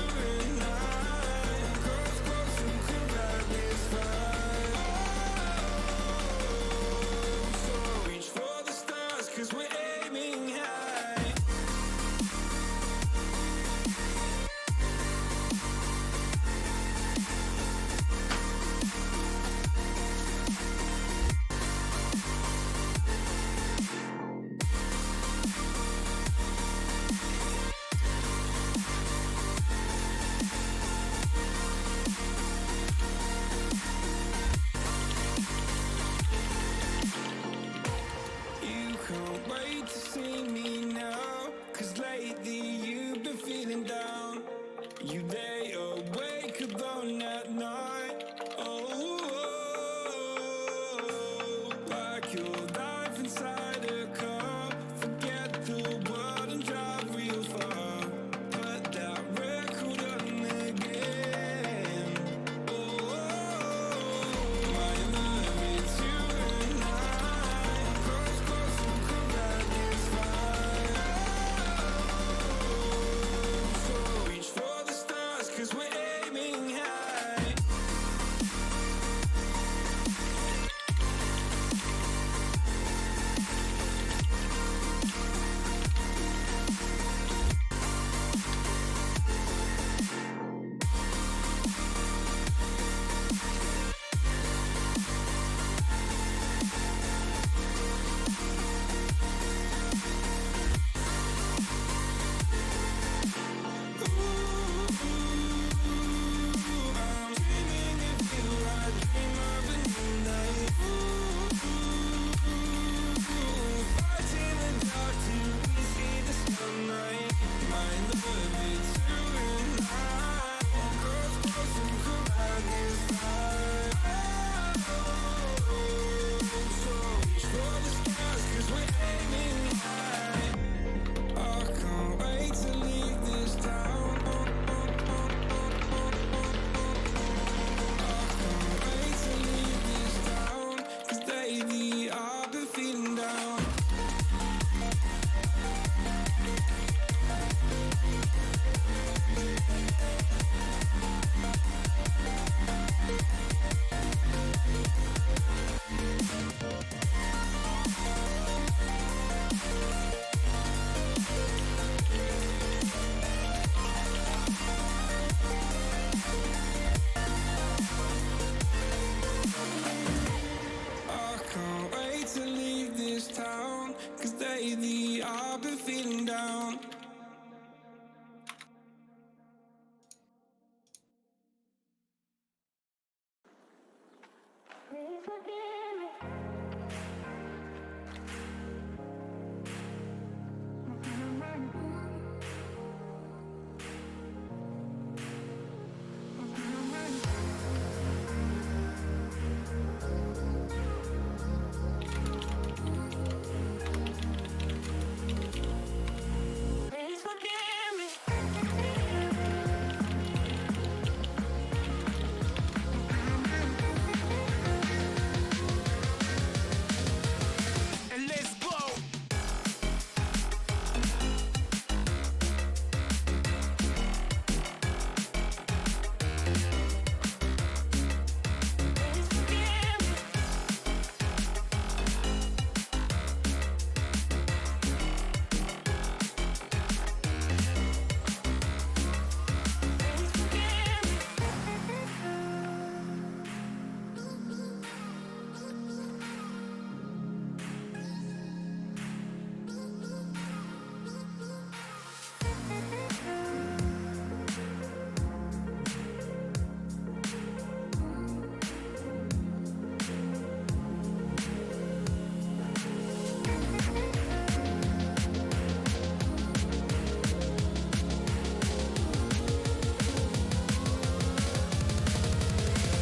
lately I've been feeling down. And let's go.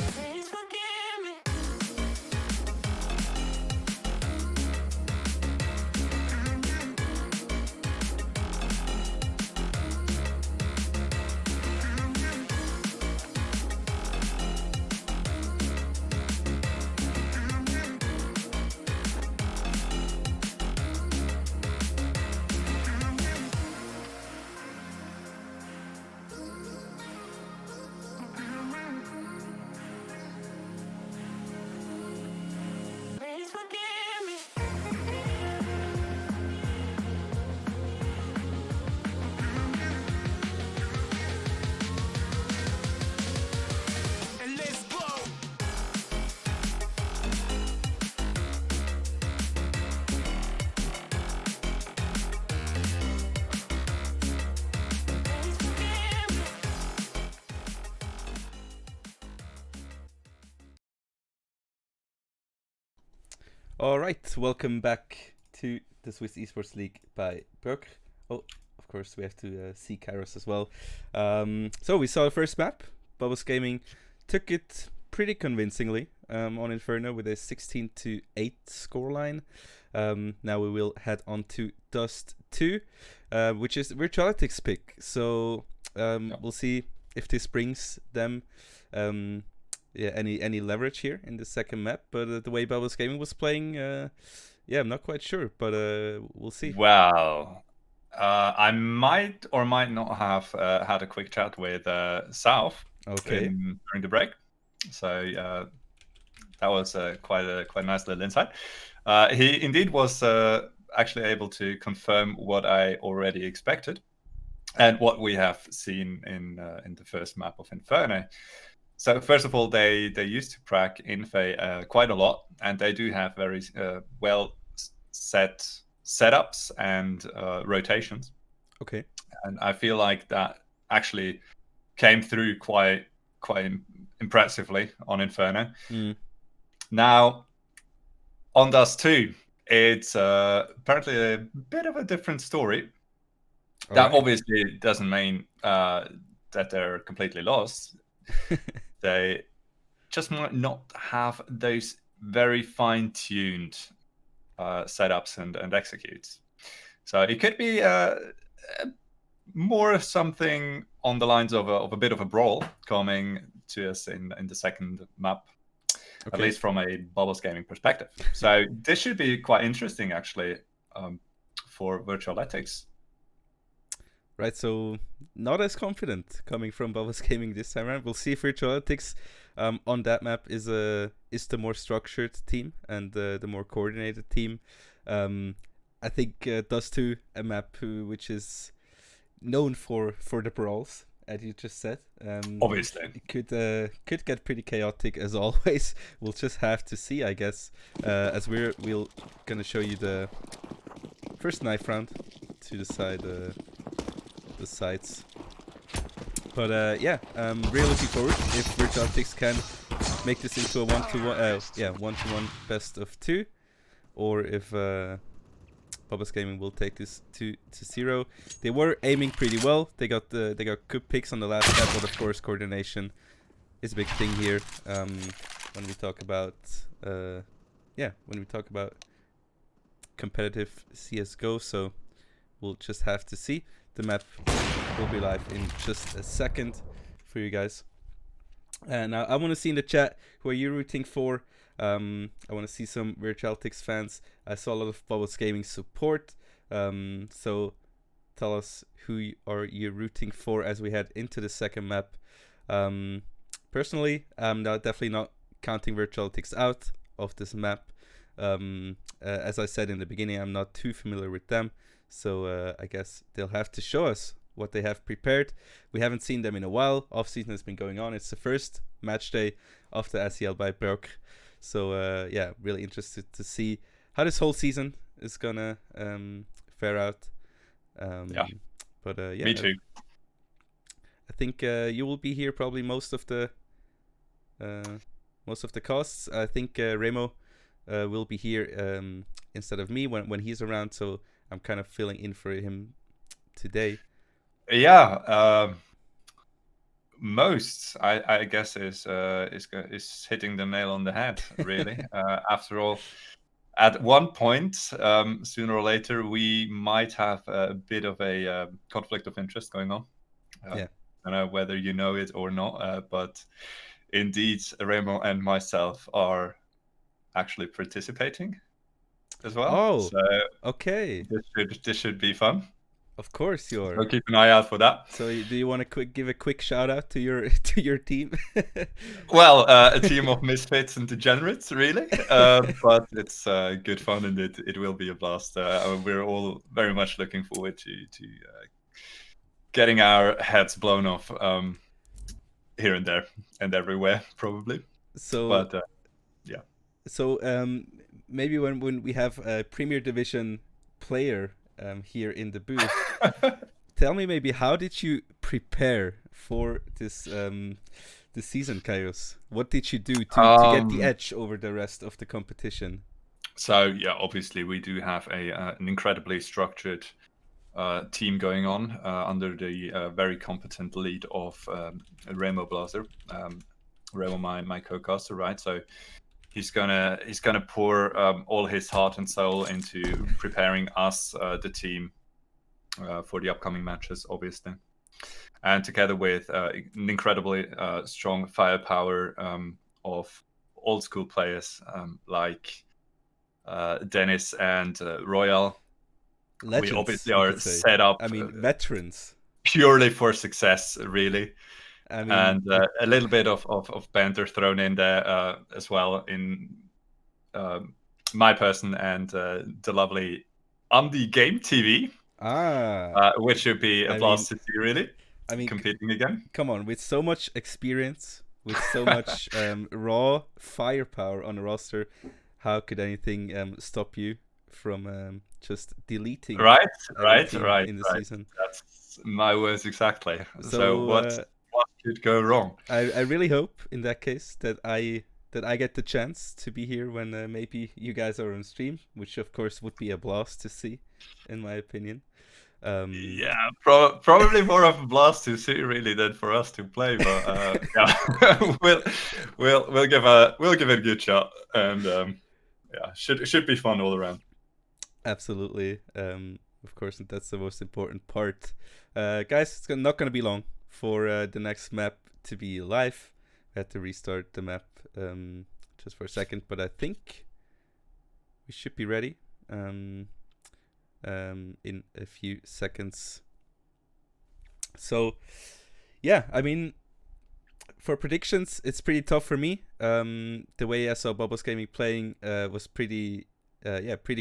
Please forgive me. Please forgive me. And let's go. Please forgive me. All right, welcome back to the Swiss Esports League by Brook. Oh, of course, we have to see Kairos as well. So we saw the first map. Babos Gaming took it pretty convincingly on Inferno with a 16-8 scoreline. Now we will head on to Dust 2, which is virtualetix pick. So we'll see if this brings them any leverage here in the second map. But the way Babos Gaming was playing, I'm not quite sure, but we'll see. Well, I might or might not have had a quick chat with South during the break. So that was quite a nice little insight. He indeed was actually able to confirm what I already expected and what we have seen in the first map of Inferno. So first of all, they used to prac Infe quite a lot, and they do have very well set setups and rotations. Okay. And I feel like that actually came through quite impressively on Inferno. Now, on Dust 2, it's apparently a bit of a different story. That obviously doesn't mean that they're completely lost. They just might not have those very fine-tuned setups and executes. So it could be more something on the lines of a bit of a brawl coming to us in the second map, at least from a Babos Gaming perspective. So this should be quite interesting, actually, for virtualetix. Right, so not as confident coming from Babos Gaming this time around. We'll see if virtualetix on that map is the more structured team and the more coordinated team. I think Dust 2, a map which is known for the brawls, as you just said. Obviously. It could get pretty chaotic as always. We'll just have to see, I guess, as we're going to show you the first knife round to decide the sides. But yeah, really looking forward if virtualetix can make this into a 1-to-1 best of 2, or if Babos Gaming will take this 2-0. They were aiming pretty well. They got good picks on the last step, but of course coordination is a big thing here. When we talk about competitive CS:GO, so we'll just have to see. The map will be live in just a second for you guys. And now I want to see in the chat who are you rooting for. I want to see some virtualetix fans. I saw a lot of Babos Gaming support. So tell us who you rooting for as we head into the second map. Personally, I'm definitely not counting virtualetix out of this map. As I said in the beginning, I'm not too familiar with them. So I guess they'll have to show us what they have prepared. We haven't seen them in a while. Off-season has been going on. It's the first match day of the SEL by Brock. So yeah, really interested to see how this whole season is gonna fare out. Yeah. But yeah, Me too. I think you will be here probably most of the costs. I think Remo will be here instead of me when he's around. So I'm kind of filling in for him today. Yeah, most I guess is hitting the nail on the head. Really, after all, at one point, sooner or later, we might have a bit of a conflict of interest going on. Yeah. I don't know whether you know it or not, but indeed, Remo and myself are actually participating as well. Oh, so okay. This should be fun. Of course you are. So keep an eye out for that. So do you want to give a quick shout out to your team? Well, a team of misfits and degenerates, really. But it's good fun, and it will be a blast. We're all very much looking forward to getting our heads blown off here and there and everywhere, probably. So, but yeah. So maybe when we have a Premier Division player here in the booth, tell me maybe how did you prepare for this season, Kairos? What did you do to get the edge over the rest of the competition? So yeah, obviously we do have an incredibly structured team going on under the very competent lead of Remo Blaser, Remo, my co-caster, right? So he's gonna pour all his heart and soul into preparing us, the team, for the upcoming matches, obviously, and together with an incredibly strong firepower of old school players like Dennis and Royal. Legends, we obviously are set up. I mean, veterans. Purely for success, really. I mean, and a little bit of banter thrown in there as well in my person and the lovely Andy Game TV, which should be a blast to see, really. I mean, competing again. Come on, with so much experience, with so much raw firepower on the roster, how could anything stop you from just deleting right in the season? That's my words exactly. So what could go wrong? I really hope in that case that I get the chance to be here when maybe you guys are on stream, which of course would be a blast to see, in my opinion. Yeah, probably more of a blast to see really than for us to play, but yeah, we'll give it a good shot, and yeah, should be fun all around. Absolutely, of course, and that's the most important part. Guys, it's not going to be long for the next map to be live. I had to restart the map just for a second, but I think we should be ready in a few seconds. So yeah, I mean, for predictions, it's pretty tough for me. The way I saw Babos Gaming playing was pretty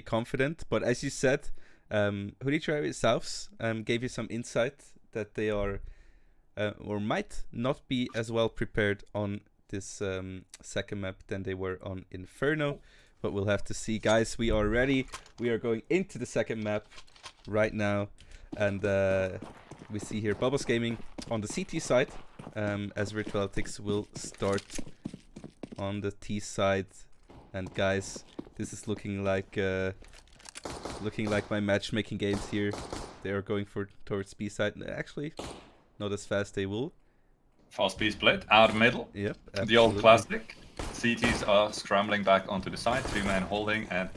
confident. But as you said, who did you try with Souths gave you some insight that they are or might not be as well prepared on this second map than they were on Inferno. but we'll have to see. Guys, we are ready. We are going into the second map right now, and we see here Babos Gaming on the CT side, as virtualetix will start on the T side. And guys, this is looking like my matchmaking games here. They are going towards B side. Actually, not as fast. They will. Fast B split out middle. Yep. The old absolutely. classic. CTs are scrambling back onto the side. 2 men holding, and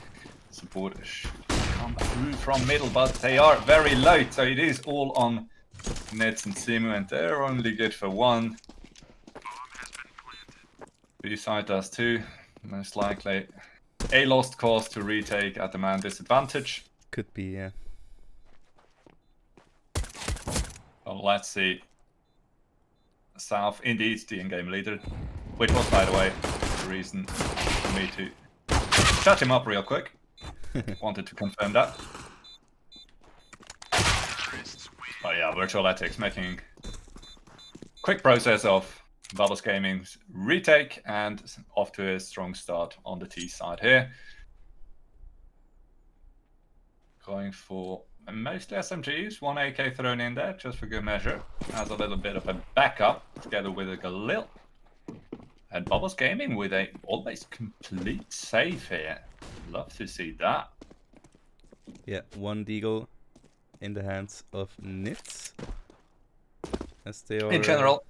support should come through from middle, but they are very light. So it is all on Nets and Simu, and they're only good for 1. B side does 2, most likely. A lost cause to retake at the man disadvantage. Could be, yeah. Well, let's see. South indeed the in-game leader, which was, by the way, the reason for me to shut him up real quick. Wanted to confirm that. But yeah, virtualetix making quick process of Babos Gaming's retake and off to a strong start on the T side here. Going for mostly SMGs, 1 AK thrown in there just for good measure, as a little bit of a backup together with a Galil. And Babos Gaming with a almost complete save here. Love to see that. Yeah, 1 deagle in the hands of Nits. As they are... In general,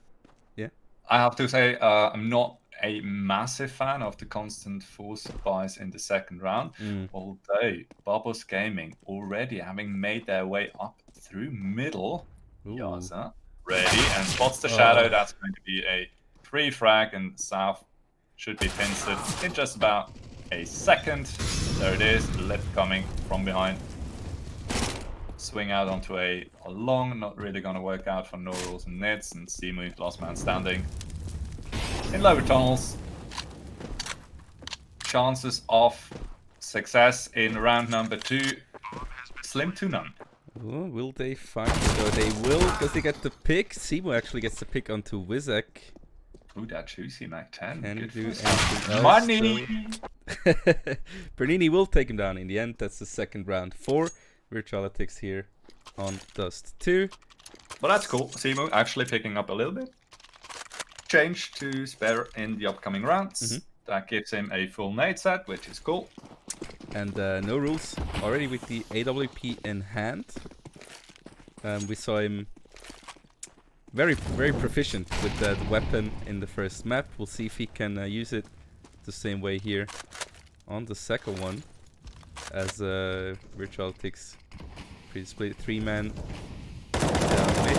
yeah. I have to say I'm not a massive fan of the constant force buys in the second round, although Babos Gaming already having made their way up through middle. Yaza, ready, and spots the shadow. That's going to be a free frag, and South should be pincered in just about a second. There it is, lip coming from behind. Swing out onto a long, not really going to work out for No Rules and Nits, and Simu, last man standing. In lower tunnels, chances of success in round number 2, slim to none. Oh, will they find it? Or they will, because they get the pick. Simo actually gets the pick onto Wizak. Ooh, that juicy Mac 10. Can Good do for anything else, money! Bernini will take him down in the end. That's the second round for virtualetix here on Dust 2. But that's cool. Simu actually picking up a little bit. Change to spare in the upcoming rounds. That gives him a full nade set, which is cool. And No Rules already with the AWP in hand. We saw him very proficient with that weapon in the first map. We'll see if he can use it the same way here on the second one, as virtualetix pre-split 3-man down mid,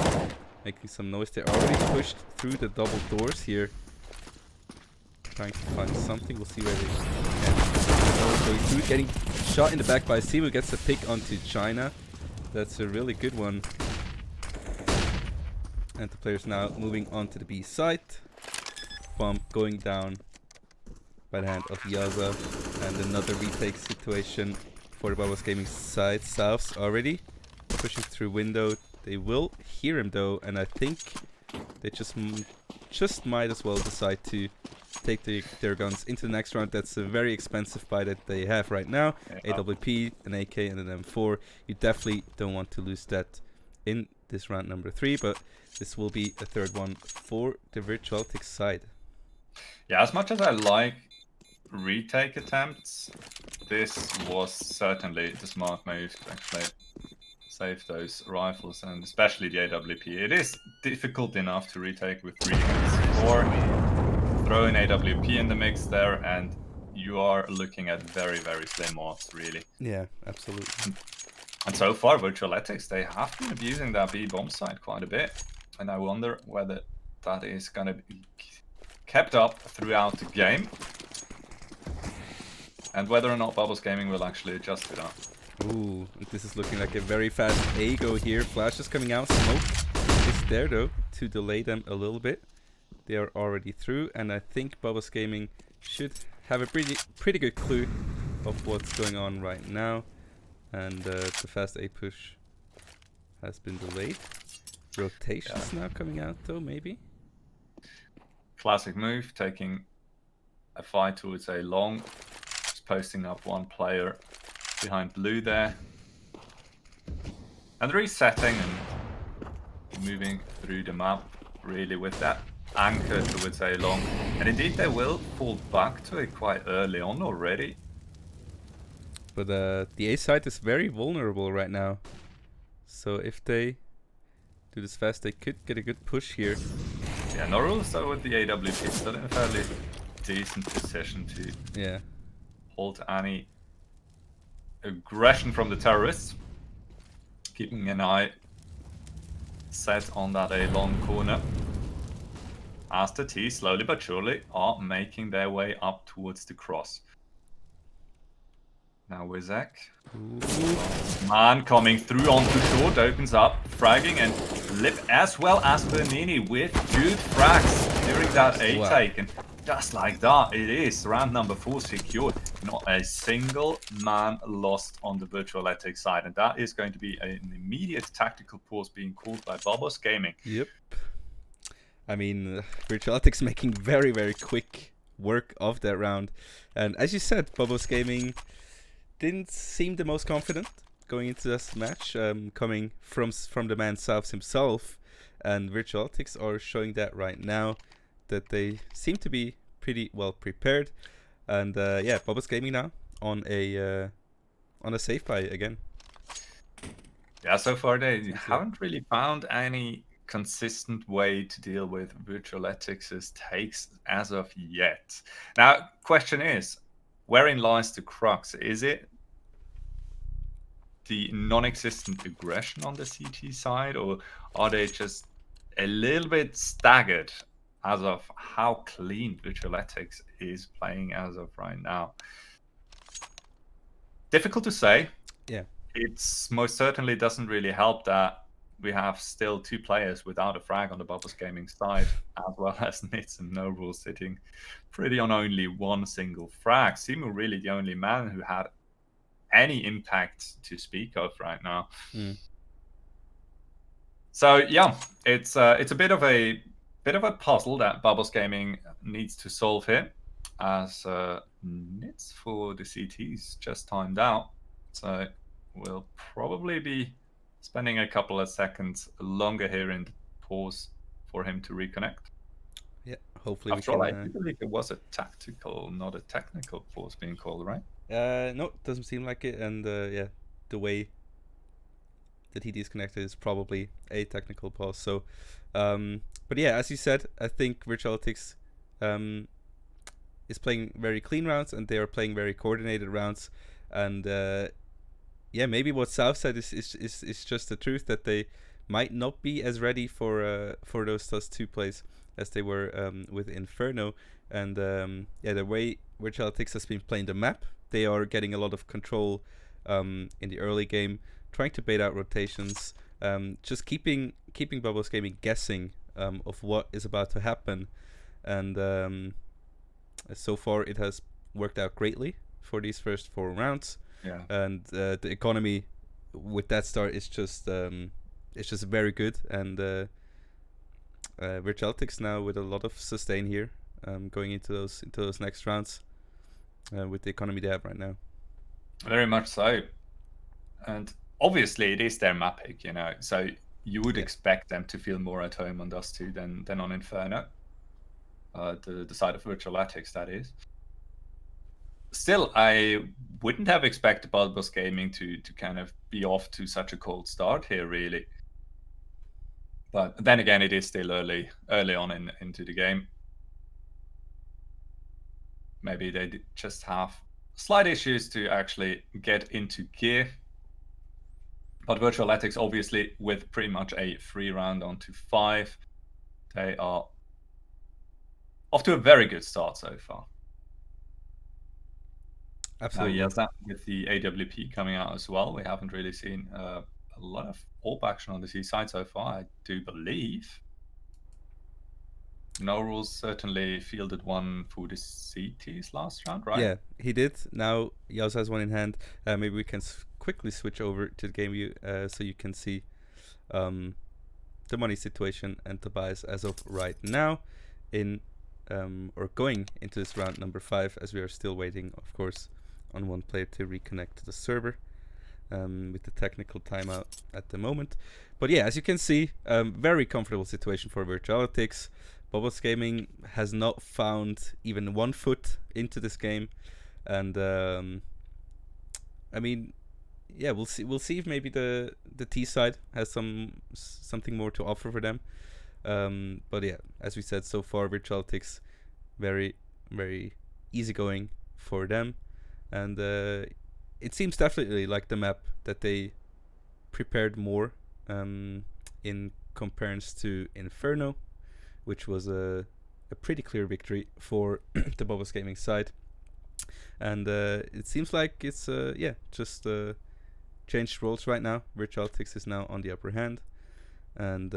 making some noise. They're already pushed through the double doors here, trying to find something. We'll see where they can. Going through, getting shot in the back by Simu, gets a pick onto China. That's a really good one. And the players now moving on to the B side. Bomb going down by the hand of Yaza, and another retake situation for the Babos Gaming side. Souths already pushing through window. They will hear him though, and I think they just might as well decide to take their guns into the next round. That's a very expensive buy that they have right now. Yeah. AWP, an AK, and an M4. You definitely don't want to lose that in this round number 3, but this will be a third one for the virtualetix side. Yeah, as much as I like retake attempts, this was certainly the smart move to actually save those rifles, and especially the AWP. It is difficult enough to retake with 3 hits, or throw an AWP in the mix there, and you are looking at very slim odds, really. Yeah, absolutely. And so far, virtualetix, they have been abusing that B bomb site quite a bit, and I wonder whether that is going to be kept up throughout the game, and whether or not Babos Gaming will actually adjust to that. Ooh, this is looking like a very fast A go here. Flash is coming out. Smoke is there though to delay them a little bit. They are already through, and I think Babos Gaming should have a pretty good clue of what's going on right now. And the fast A push has been delayed. Rotations now coming out though, maybe. Classic move, taking a fight towards a long posting up one player behind blue there. And resetting and moving through the map, really, with that anchor towards A long. And indeed, they will fall back to it quite early on already. But the A side is very vulnerable right now. So if they do this fast, they could get a good push here. Yeah, Norrul's though with the AWP still in a fairly decent position to hold any aggression from the terrorists. Keeping an eye set on that A long corner. As the T slowly but surely are making their way up towards the cross. Now Wizak. Man coming through onto short, opens up, fragging, and Lip as well as Bernini with good frags during that A take. And just like that, it is round number 4 secured. Not a single man lost on the virtualetix side. And that is going to be an immediate tactical pause being called by Babos Gaming. Yep. I mean, virtualetix making very, very quick work of that round. And as you said, Babos Gaming didn't seem the most confident going into this match, coming from the man South himself. And virtualetix are showing that right now, that they seem to be pretty well prepared. And Babos Gaming now on a safe buy again. Yeah, so far they haven't really found any consistent way to deal with virtualetix's takes as of yet. Now, question is, wherein lies the crux? Is it the non-existent aggression on the CT side, or are they just a little bit staggered as of how clean virtualetix is playing as of right now? Difficult to say. Yeah. It's most certainly doesn't really help that we have still 2 players without a frag on the Babos Gaming side, as well as Nitz and Noble sitting pretty on only 1 single frag. Simu really the only man who had any impact to speak of right now. So yeah, it's a bit of a puzzle that Babos Gaming needs to solve here, as Nitz for the CTs just timed out. So we'll probably be spending a couple of seconds longer here in the pause for him to reconnect. Yeah, hopefully After all, I do believe it was a tactical, not a technical pause being called, right? No, doesn't seem like it. And the way that he disconnected is probably a technical pause. So, but yeah, as you said, I think virtualetix is playing very clean rounds, and they are playing very coordinated rounds. And maybe what South said is just the truth, that they might not be as ready for those +2 plays as they were with Inferno. And the way virtualetix has been playing the map, they are getting a lot of control in the early game, trying to bait out rotations, just keeping Babos Gaming guessing of what is about to happen. And so far it has worked out greatly for these first 4 rounds. Yeah. And the economy with that start is just very good. And virtualetix now with a lot of sustain here, going into those next rounds with the economy they have right now. Very much so. And obviously it is their map pick, so you would expect them to feel more at home on Dust 2 than on Inferno. The side of virtualetix, that is. Still, I wouldn't have expected Babos Gaming to kind of be off to such a cold start here, really. But then again, it is still early on into the game. Maybe they just have slight issues to actually get into gear. But virtualetix, obviously, with pretty much a 3 round onto 5, they are off to a very good start so far. Absolutely. Yes, that with the AWP coming out as well, we haven't really seen a lot of AWP action on the C side so far, I do believe. No Rules certainly fielded one for the CTs last round, right? Yeah, he did. Now he also has one in hand. Maybe we can quickly switch over to the game view so you can see the money situation and Tobias as of right now in or going into this round number 5, as we are still waiting, of course, on one player to reconnect to the server with the technical timeout at the moment. But yeah, as you can see, very comfortable situation for virtualetix. Babos Gaming has not found even 1 foot into this game, and I mean, yeah, we'll see. We'll see if maybe the T side has something more to offer for them. But yeah, as we said so far, virtualetix very easygoing for them, and it seems definitely like the map that they prepared more in comparison to Inferno, which was a pretty clear victory for the Babos Gaming side. And it seems like it's just changed roles right now. virtualetix is now on the upper hand, and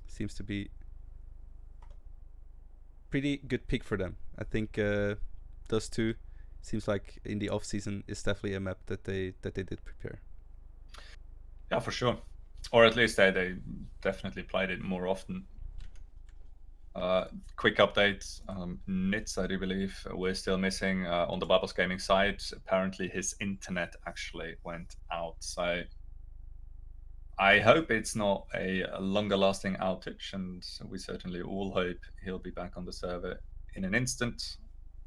seems to be pretty good pick for them. I think those two seems like in the off season is definitely a map that they did prepare. Yeah, for sure. Or at least they definitely played it more often. Quick update, Nitz, I do believe, we're still missing on the Babos Gaming side. Apparently his internet actually went out, so I hope it's not a longer lasting outage, and we certainly all hope he'll be back on the server in an instant.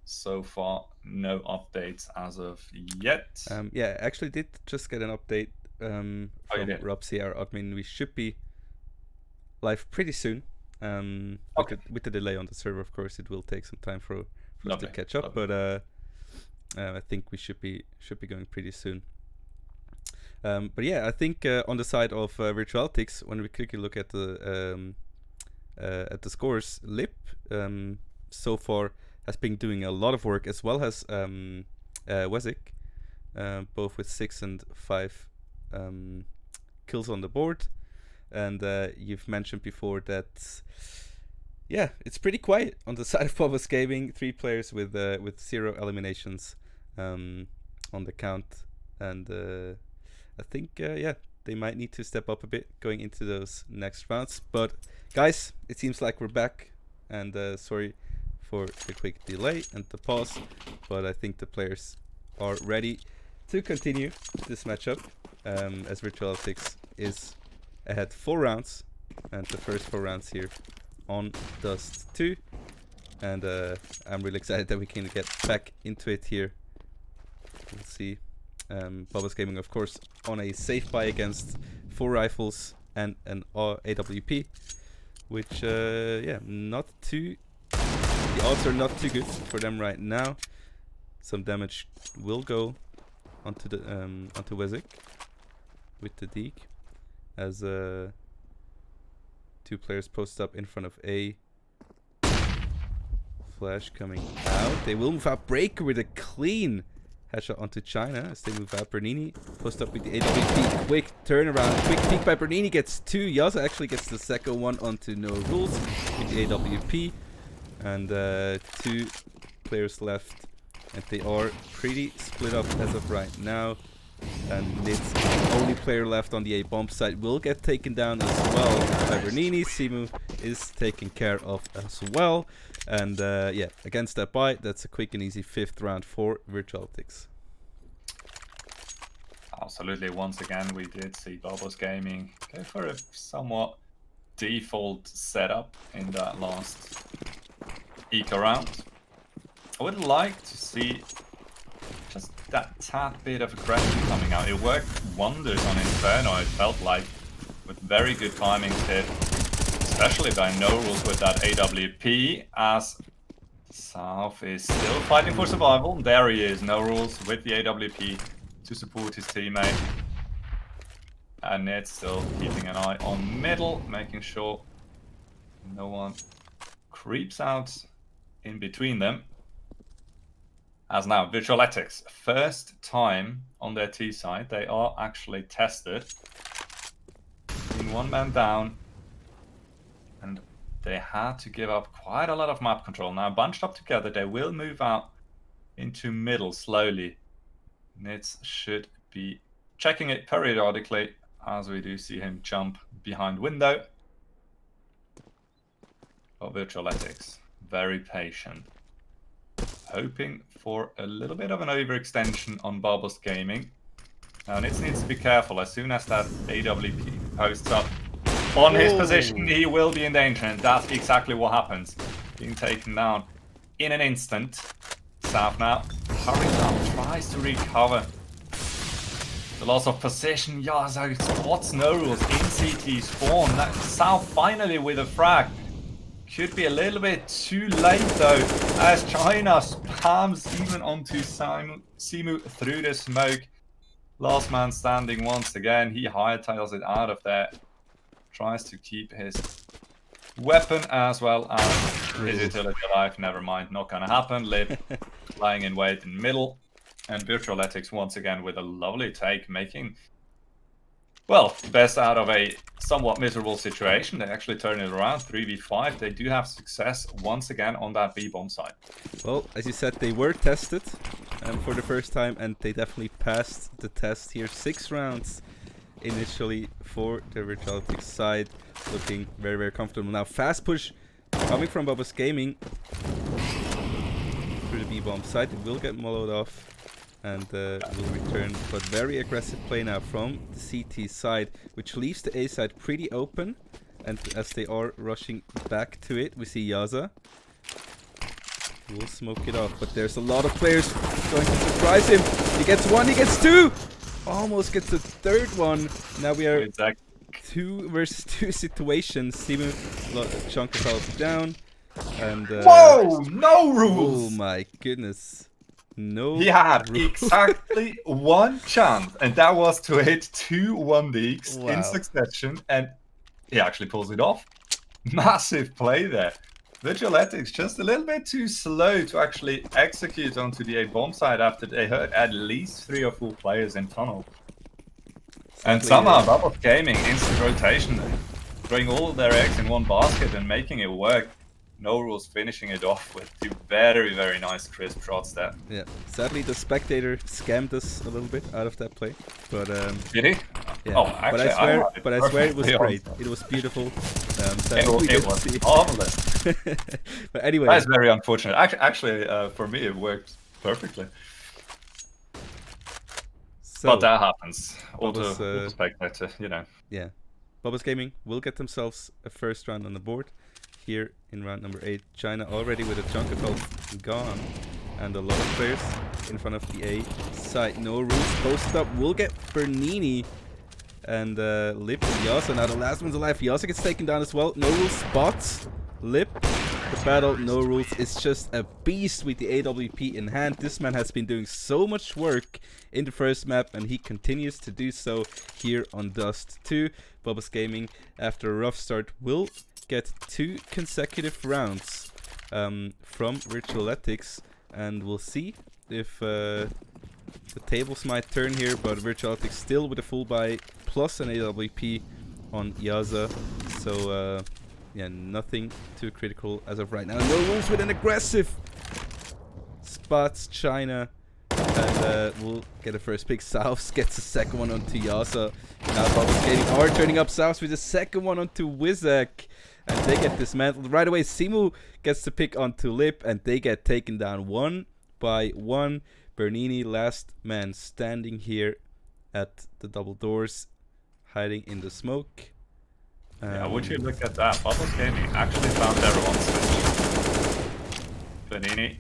So far, no updates as of yet. Yeah, I actually did just get an update from Robsy, our admin. We should be live pretty soon. With the delay on the server, of course, it will take some time for us to catch up. But I think we should be going pretty soon. But yeah, I think on the side of virtualetix, when we quickly look at the scores, Lip so far has been doing a lot of work, as well as Wezik, both with 6 and 5 kills on the board. And you've mentioned before that, yeah, it's pretty quiet on the side of Babos Gaming. 3 players with 0 eliminations on the count, and I think they might need to step up a bit going into those next rounds. But guys, it seems like we're back, and sorry for the quick delay and the pause, but I think the players are ready to continue this matchup, as virtualetix is ahead 4 rounds, and the first 4 rounds here on Dust 2, and I'm really excited that we can get back into it here. We'll see. Babos Gaming, of course, on a safe buy against 4 rifles and an AWP, which not too. The odds are not too good for them right now. Some damage will go onto the onto Wezik with the Deke, as 2 players post up in front of A. Flash coming out. They will move out. Breaker with a clean headshot onto China as they move out. Bernini post up with the AWP. Quick turnaround. Quick peek by Bernini. Gets 2. Yaza actually gets the second one onto No Rules with the AWP. And 2 players left. And they are pretty split up as of right now. And it's the only player left on the A bomb side. Will get taken down as well by Bernini. Simu is taken care of as well. And yeah, against that buy, that's a quick and easy 5th round for virtualetix. Absolutely. Once again, we did see Babos Gaming go for a somewhat default setup in that last eco round. I would like to see just that tad bit of aggression coming out. It worked wonders on Inferno, it felt like, with very good timings hit, especially by No Rules with that AWP, as South is still fighting for survival. There he is, No Rules with the AWP to support his teammate. And Ned's still keeping an eye on middle, making sure no one creeps out in between them. As now, virtualetix, first time on their T side, they are actually tested. Being 1 man down, and they had to give up quite a lot of map control. Now, bunched up together, they will move out into middle slowly. Nitz should be checking it periodically, as we do see him jump behind window. But virtualetix, very patient. hoping for a little bit of an overextension on Babos Gaming. Now, Nitz needs to be careful. As soon as that AWP posts up on his position, he will be in danger, and that's exactly what happens. Being taken down in an instant. South now hurries up, tries to recover. The loss of position, Yaza spots no rules in CT spawn. That South finally with a frag. Could be a little bit too late though, as China spams even onto Simu through the smoke. Last man standing once again. He hightails it out of there. Tries to keep his weapon as well as his utility alive. Never mind, not gonna happen. Lip lying in wait in middle. And virtualetix once again with a lovely take, making, well, the best out of a somewhat miserable situation. They actually turn it around, 3v5. They do have success once again on that B-bomb side. Well, as you said, they were tested for the first time, and they definitely passed the test here. 6 rounds initially for the virtualetix side, looking very, very comfortable. Now, fast push coming from Babos Gaming through the B-bomb side. It will get mellowed off and will return, but very aggressive play now from the CT side, which leaves the A side pretty open. And as they are rushing back to it, we see Yaza will smoke it off, but there's a lot of players going to surprise him. He gets 1, he gets 2, almost gets the 3rd one. Now we are 2 versus 2 situation. Simu chunk of health down, and whoa, no rules! Oh my goodness. No. He had exactly 1 chance, and that was to hit 2 1-Ds in succession, and he actually pulls it off. Massive play there. virtualetix just a little bit too slow to actually execute onto the A-bomb side after they heard at least 3 or 4 players in tunnel. And somehow Babos Gaming instant rotation, throwing all their eggs in one basket and making it work. No rules finishing it off with 2 very, very nice crisp shots there. Yeah, sadly the spectator scammed us a little bit out of that play, but did he? Yeah. Oh, actually, but I swear it was great. It was beautiful. It was marvelous. But anyway, that's very unfortunate. Actually, for me, it worked perfectly. So, but that happens. Auto spectator, you know. Yeah, Babos Gaming will get themselves a first round on the board. Here in round number 8, China already with a chunk of health gone, and a lot of players in front of the A side. No rules posted up. Will get Bernini and Lip and Yaza. Now the last one's alive. Yaza gets taken down as well. No rules spots Lip. The battle, no rules, is just a beast with the AWP in hand. This man has been doing so much work in the first map, and he continues to do so here on Dust 2. Babos Gaming, after a rough start, will get 2 consecutive rounds from virtualetix, and we'll see if the tables might turn here, but virtualetix still with a full buy plus an AWP on Yaza, so yeah, nothing too critical as of right now. No rules with an aggressive spots China, and we'll get a first pick. South gets a second one onto Yaza. Now Babos Gaming are turning up South with a second one onto Wizak, and they get dismantled right away. Simu gets the pick onto Lip, and they get taken down 1 by 1. Bernini, last man standing here at the double doors, hiding in the smoke. Yeah, would you look at that? Babos Gaming actually found their one switch. Bernini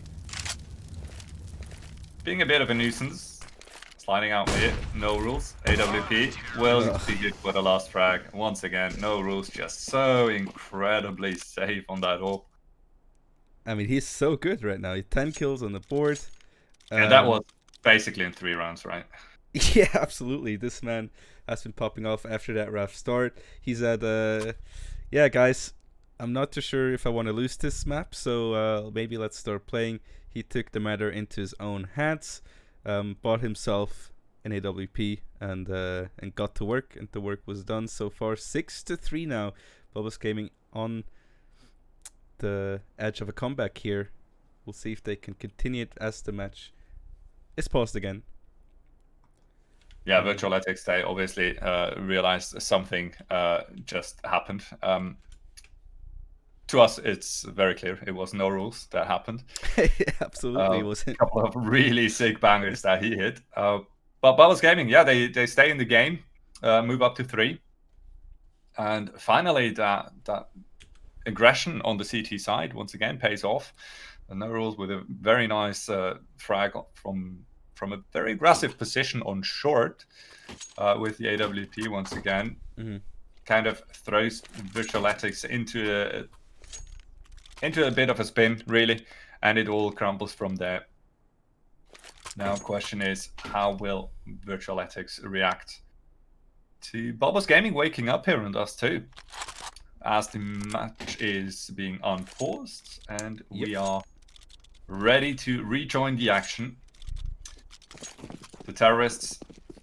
being a bit of a nuisance, sliding out mid, no rules. AWP will be good for the last frag. Once again, no rules, just so incredibly safe on that ult. I mean, he's so good right now. 10 kills on the board. And that was basically in 3 rounds, right? Yeah, absolutely. This man has been popping off after that rough start. He's at, yeah, guys, I'm not too sure if I want to lose this map, so maybe let's start playing. He took the matter into his own hands, bought himself an AWP, and got to work, and the work was done so far. 6-3 now. Babos Gaming on the edge of a comeback here. We'll see if they can continue it as the match is paused again. Yeah, virtualetix, they obviously realized something just happened. to us, it's very clear. It was no rules that happened. Absolutely, it A wasn't. couple of really sick bangers that he hit. But Babos Gaming, yeah, they stay in the game, move up to 3. And finally, that aggression on the CT side once again pays off. And no rules with a very nice frag from a very aggressive position on short with the AWP once again. Mhm. Kind of throws virtualetix into a bit of a spin, really, and it all crumbles from there. Now, question is, how will virtualetix react to Babos Gaming waking up here and us too? As the match is being unpaused and we are ready to rejoin the action. The terrorists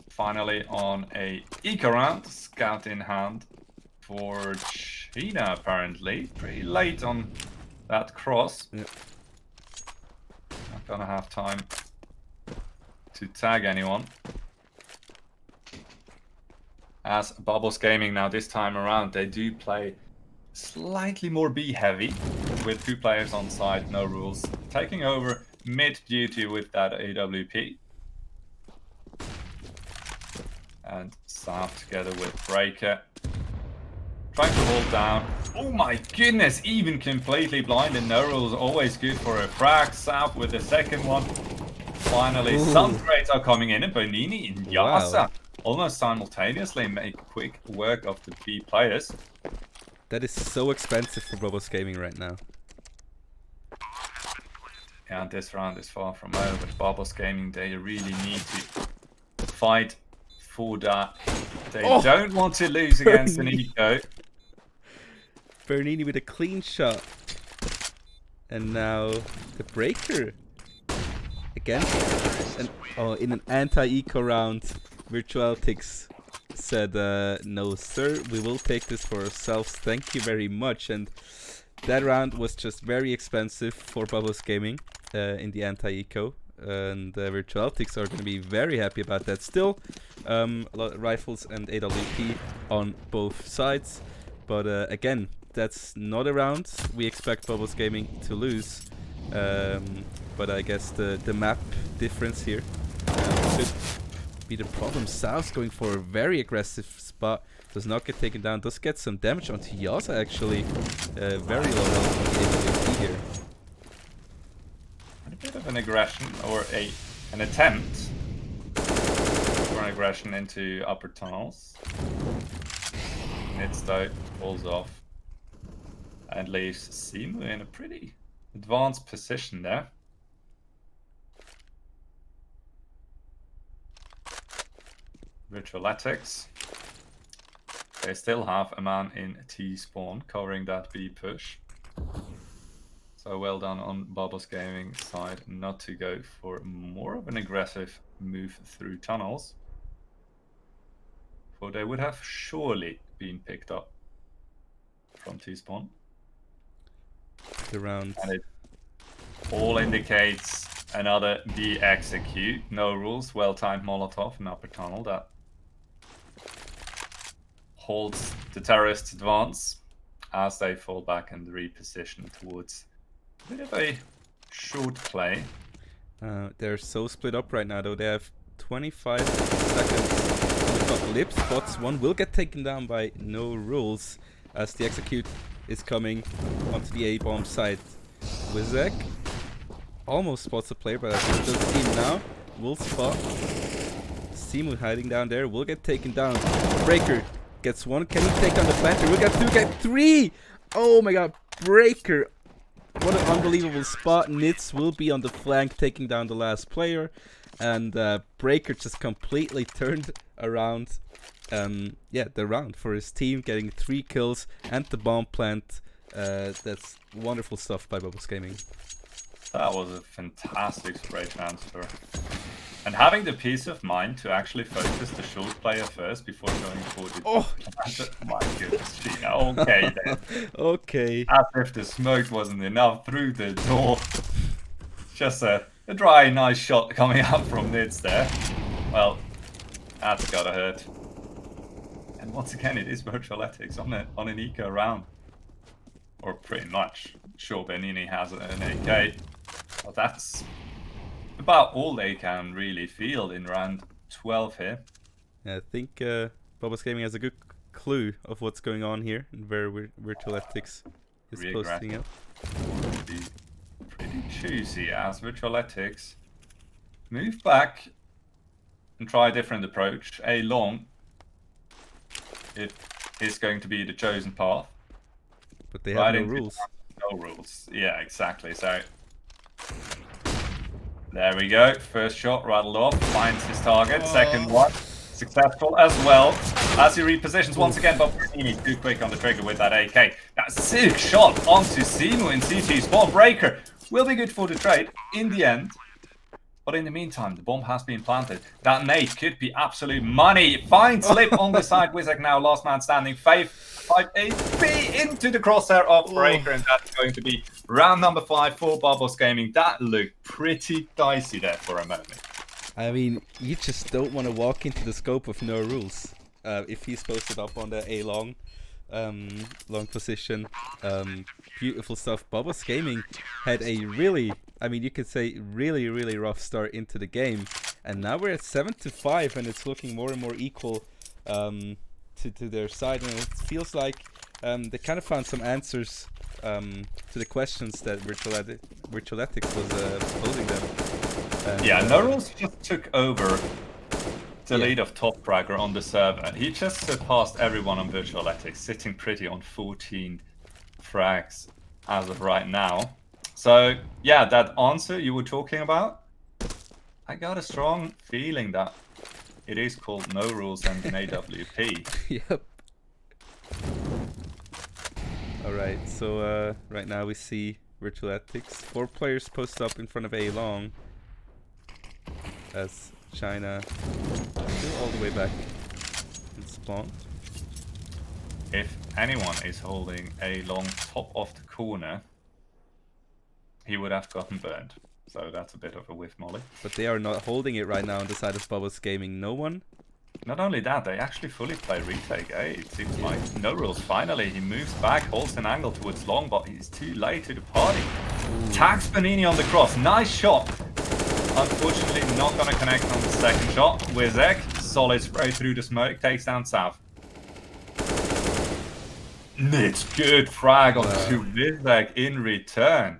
finally on a eco round, scout in hand for China apparently. Pretty late on that cross. Yep. Not gonna have time to tag anyone. As Babos Gaming now this time around, they do play slightly more B heavy with 2 players on side, no rules. Taking over mid duty with that AWP. And Saf together with Breaker. Trying to hold down. Oh my goodness, even completely blind and no rules. Always good for a frag. Saf with the second one. Finally, some trades are coming in, and Bernini and Yasa almost simultaneously make quick work of the B players. That is so expensive for Babos Gaming right now. And this round is far from over. Babos Gaming, they really need to fight for that. They don't want to lose against an eco. Bernini with a clean shot. And now the breaker. Again. And, in an anti-eco round, virtualetix said, no sir, we will take this for ourselves, thank you very much. And that round was just very expensive for Babos Gaming in the anti-eco. And virtualetix are going to be very happy about that. Still, a lot of rifles and AWP on both sides. But again, that's not a round we expect Babos Gaming to lose. But I guess the map difference here should be the problem. South's going for a very aggressive spot. Does not get taken down. Does get some damage onto Yasa actually. Very low health on the AWP here. A bit of an aggression, or an attempt for an aggression into upper tunnels. Midstoke falls off and leaves Simu in a pretty advanced position there. Virtualetix. They still have a man in T-spawn covering that B push. So well done on Babos Gaming side not to go for more of an aggressive move through tunnels. For they would have surely been picked up from T-spawn. The round. And it all indicates another B execute. No rules. Well-timed Molotov in upper tunnel that holds the terrorists' advance as they fall back and reposition towards a bit of a short play. They're so split up right now though. They have 25 seconds on the clock. Lip spots one, will get taken down by no rules as the execute is coming onto the A-bomb side. Wizek almost spots a player, but I think doesn't see him now. Will spot. Simu hiding down there, will get taken down. Breaker gets one. Can he take down the planter? We'll get two, get three! Oh my god, Breaker. What an unbelievable spot. Nitz will be on the flank taking down the last player. And Breaker just completely turned around the round for his team, getting 3 kills and the bomb plant. That's wonderful stuff by Babos Gaming. That was a fantastic spray transfer. And having the peace of mind to actually focus the short player first before going for the... Oh! My goodness, Gina. Okay then. Okay. As if the smoke wasn't enough through the door. Just a dry, nice shot coming out from Nitz there. Well, that's gotta hurt. And once again, it is virtualetix on an eco round. or pretty much. Sure, Bernini has an AK, but that's about all they can really field in round 12 here. I think Babos Gaming has a good clue of what's going on here and where virtualetix is posting up. Pretty choosy as virtualetix move back and try a different approach. A long, it is going to be the chosen path. But they have no rules. No rules. Yeah, exactly. So there we go. First shot rattled off. Finds his target. Second one successful as well. As he repositions once again, but Bernini too quick on the trigger with that AK. That sick shot onto Simu in CT spawn breaker will be good for the trade in the end. But in the meantime, the bomb has been planted. That nade could be absolute money. Fine slip on the side. Wizak now last man standing. 5-8-B into the crosshair of Breaker. And that's going to be round number 5 for Babos Gaming. That looked pretty dicey there for a moment. I mean, you just don't want to walk into the scope of no rules. If he's posted up on the A long position. Beautiful stuff. Babos Gaming had a really, I mean, you could say really rough start into the game, and now we're at 7-5, and it's looking more and more equal to their side, and it feels like they kind of found some answers to the questions that virtualetix was posing them. And, yeah, No Rules just took over the lead of Top Fragger on the server. He just surpassed everyone on virtualetix, sitting pretty on 14 frags as of right now. So yeah, that answer you were talking about, I got a strong feeling that it is called No Rules and an AWP. Yep. Alright, so right now we see virtualetix. 4 players posted up in front of A long as China still all the way back in spawn. If anyone is holding A long top of the corner, he would have gotten burned. So that's a bit of a whiff molly. But they are not holding it right now on the side of Babos Gaming. No one. Not only that, they actually fully play retake. It seems like No Rules finally. He moves back, holds an angle towards long, but he's too late to the party. Tags Bernini on the cross. Nice shot. Unfortunately, not going to connect on the second shot. Wizek, solid spray through the smoke, takes down South. It's good frag onto Wizek in return.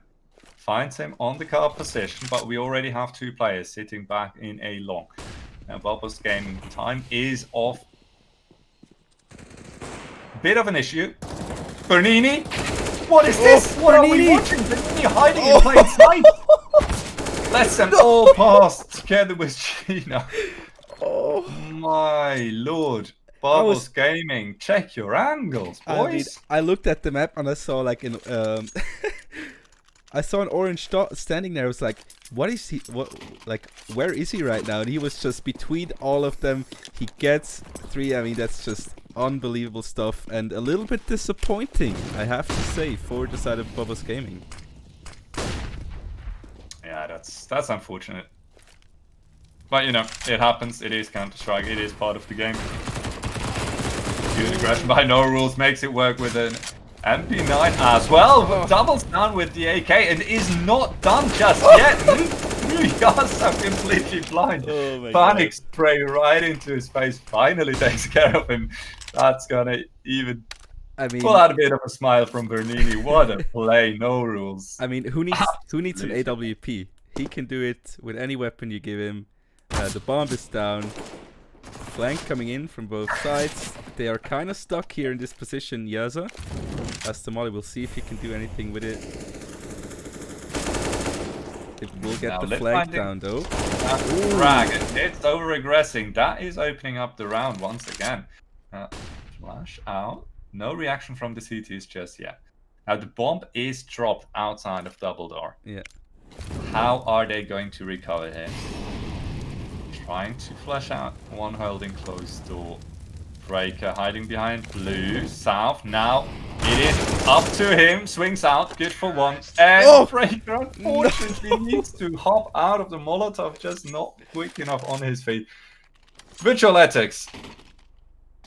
Finds him on the car position, but we already have 2 players sitting back in A long. Now Babos Gaming time is off. Bit of an issue. Bernini? What is this? What are we watching? Bernini hiding in plain sight. Lets them all pass together with Gina. Oh my lord. Babos Gaming, check your angles, boys. I mean, I looked at the map and I saw like an I saw an orange dot standing there. I was like, what is he? What? Like, where is he right now? And he was just between all of them. He gets 3. I mean, that's just unbelievable stuff and a little bit disappointing, I have to say, for the side of Babos Gaming. Yeah, that's unfortunate. But you know, it happens. It is Counter-Strike. It is part of the game. Good aggression by No Rules makes it work with an MP9 as well. Doubles down with the AK and is not done just yet. You guys are completely blind. Panic spray right into his face. Finally takes care of him. That's gonna even pull out a bit of a smile from Bernini. What a play, No Rules. I mean, who needs an AWP? He can do it with any weapon you give him. The bomb is down. Flank coming in from both sides. They are kind of stuck here in this position, Yaza. As the molly, we'll see if he can do anything with it. It will get the flank down though. Frag. It's over-regressing. That is opening up the round once again. Flash out. No reaction from the CTs just yet. Now the bomb is dropped outside of double door. Yeah. How are they going to recover here? Trying to flash out. One holding closed door. Breaker hiding behind blue. South. Now it is up to him. Swings out. Good for 1. And Breaker unfortunately needs to hop out of the Molotov. Just not quick enough on his feet. virtualetix,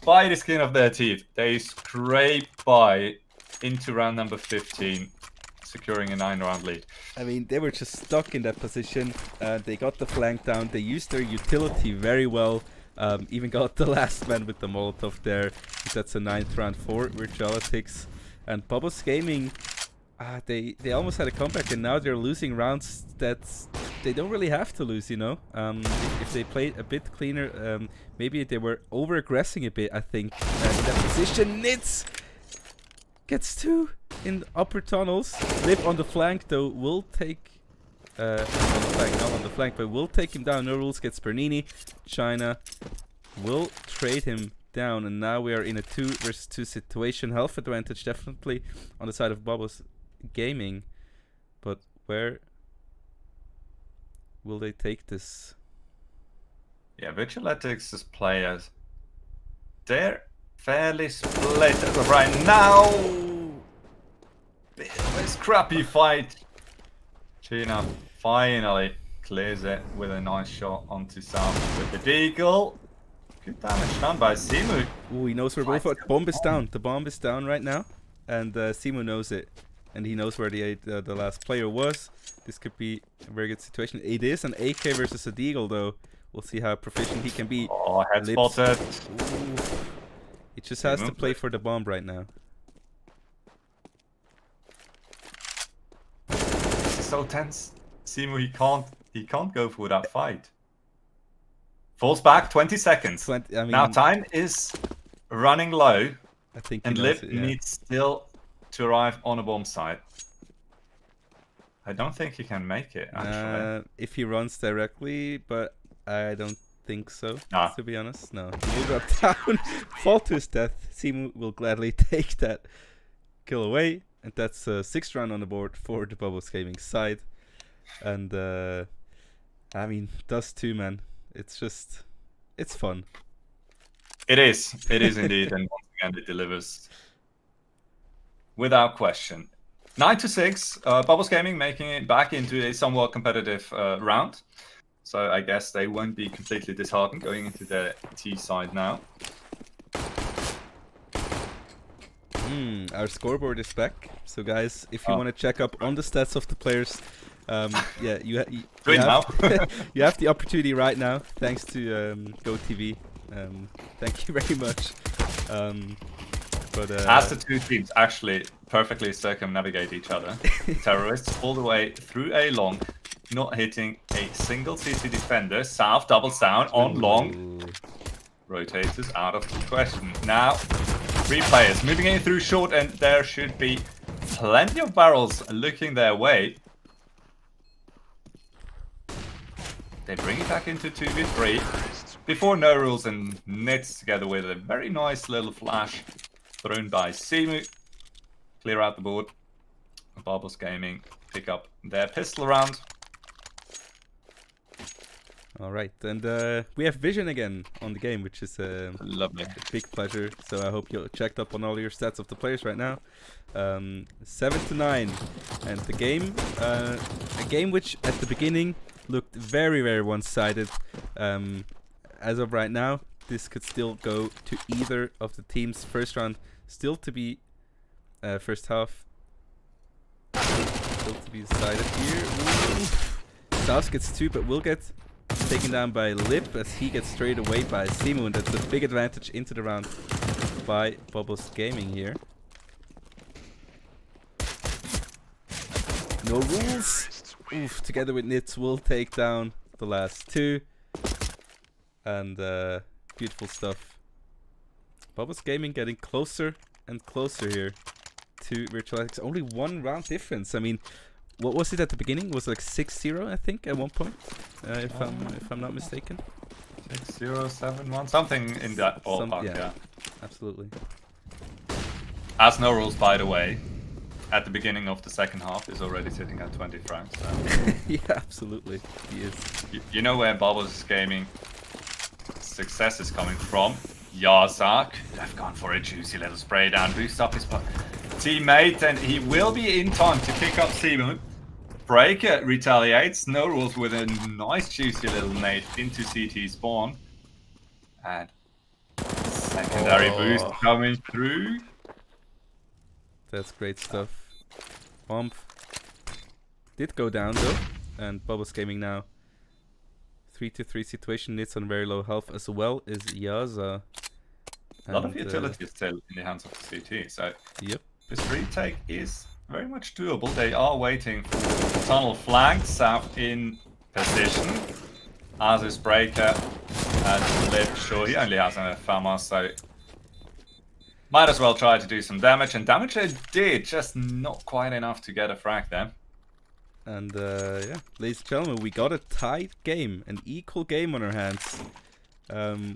by the skin of their teeth, they scrape by into round number 15, securing a 9-round lead. I mean, they were just stuck in that position. They got the flank down. They used their utility very well. Even got the last man with the Molotov there. That's a 9th round for virtualetix. And Babos Gaming, they almost had a comeback, and now they're losing rounds that they don't really have to lose, you know. If they played a bit cleaner, maybe they were over-aggressing a bit, I think. In that position, Nitz gets 2 in the upper tunnels. Lip on the flank, though, will take... not on the flank, but will take him down. No rules gets Bernini. China will trade him down, and now we are in a 2 versus 2 situation. Health advantage definitely on the side of Babos Gaming, but where will they take this? Yeah, virtualetix's players, they're fairly split as of right now. Bit of a scrappy fight. China finally clears it with a nice shot onto Sam with the deagle. Good damage done by Simu. Ooh, he knows where both are. Bomb is down. The bomb is down right now, and Simu knows it, and he knows where the last player was. This could be a very good situation. It is an AK versus a deagle, though. We'll see how proficient he can be. Oh, head spotted. Ooh. He just has to play for the bomb right now. This is so tense. Simu, he can't go for that fight. Falls back 20 seconds. I mean, now time is running low, I think and Lip needs still to arrive on a bomb site. I don't think he can make it, actually. If he runs directly, but I don't think so, to be honest. No, he will drop down, fall to his death. Simu will gladly take that kill away, and that's a 6th round on the board for the Babos Gaming side. And I mean, Dust 2, man. It's just, it's fun. It is indeed, and once again it delivers without question. 9-6, Babos Gaming making it back into a somewhat competitive round. So I guess they won't be completely disheartened going into the T side now. Our scoreboard is back. So guys, if you want to check up on the stats of the players, yeah, you have the opportunity right now, thanks to GoTV. Thank you very much. But as the two teams actually perfectly circumnavigate each other, terrorists all the way through A long, not hitting a single CC defender. South doubles down on long. Rotators out of the question. Now, 3 players moving in through short, and there should be plenty of barrels looking their way. They bring it back into 2v3 before No Rules and Nits together with a very nice little flash thrown by Simu. Clear out the board. Babos Gaming pick up their pistol round. All right, and we have Vision again on the game, which is lovely, a big pleasure. So I hope you checked up on all your stats of the players right now. 7-9, and the game, a game which at the beginning looked very, very one-sided. As of right now, this could still go to either of the teams. First round still to be first half still to be decided here. South gets 2, but will get taken down by Lip as he gets straight away by Simu, and that's a big advantage into the round by Babos Gaming here. No Rules, together with Nits, will take down the last 2, and beautiful stuff. Babos Gaming getting closer and closer here to virtualetix. Only 1 round difference. I mean, what was it at the beginning? Was it like 6-0, I think, at one point, if I'm not mistaken. 6-0, 7-1, something in that ballpark. Yeah, absolutely. As No Rules, by the way, at the beginning of the second half is already sitting at 20 francs. So. Yeah, absolutely, he is. You know where Babos Gaming success is coming from? Yazak, they've gone for a juicy little spray down, boost up his teammate, and he will be in time to kick up Simu. Breaker retaliates. No Rules with a nice juicy little nade into CT spawn. And secondary boost coming through. That's great stuff. Bomb did go down though, and Babos Gaming now 3-3 situation. Nits on very low health as well is Yaza. A lot of utility is still in the hands of the CT, so Yep. this retake is very much doable. They are waiting for the tunnel flank, south in position. As is Breaker and Lip, sure, he only has a FAMAS, so might as well try to do some damage. And damage they did, just not quite enough to get a frag there. And yeah, ladies and gentlemen, we got a tight game, an equal game on our hands,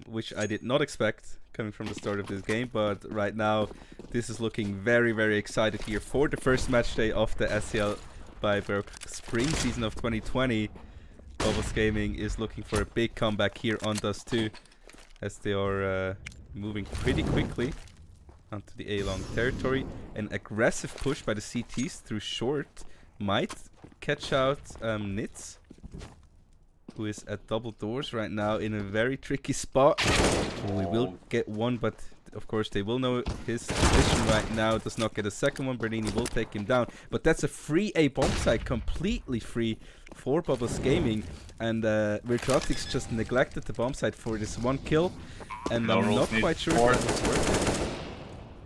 which I did not expect coming from the start of this game. But right now, this is looking very, very excited here for the first match day of the SCL by Berg spring season of 2020. Babos Gaming is looking for a big comeback here on Dust 2, as they are moving pretty quickly onto the A-long territory. An aggressive push by the CTs through short might catch out Nits, who is at double doors right now in a very tricky spot. We will get one, but of course they will know his position right now. Does not get a second one. Bernini will take him down, but that's a free A bomb site, completely free for Babos Gaming, and virtualetix just neglected the bomb site for this one kill, and I'm not quite sure if that was worth it.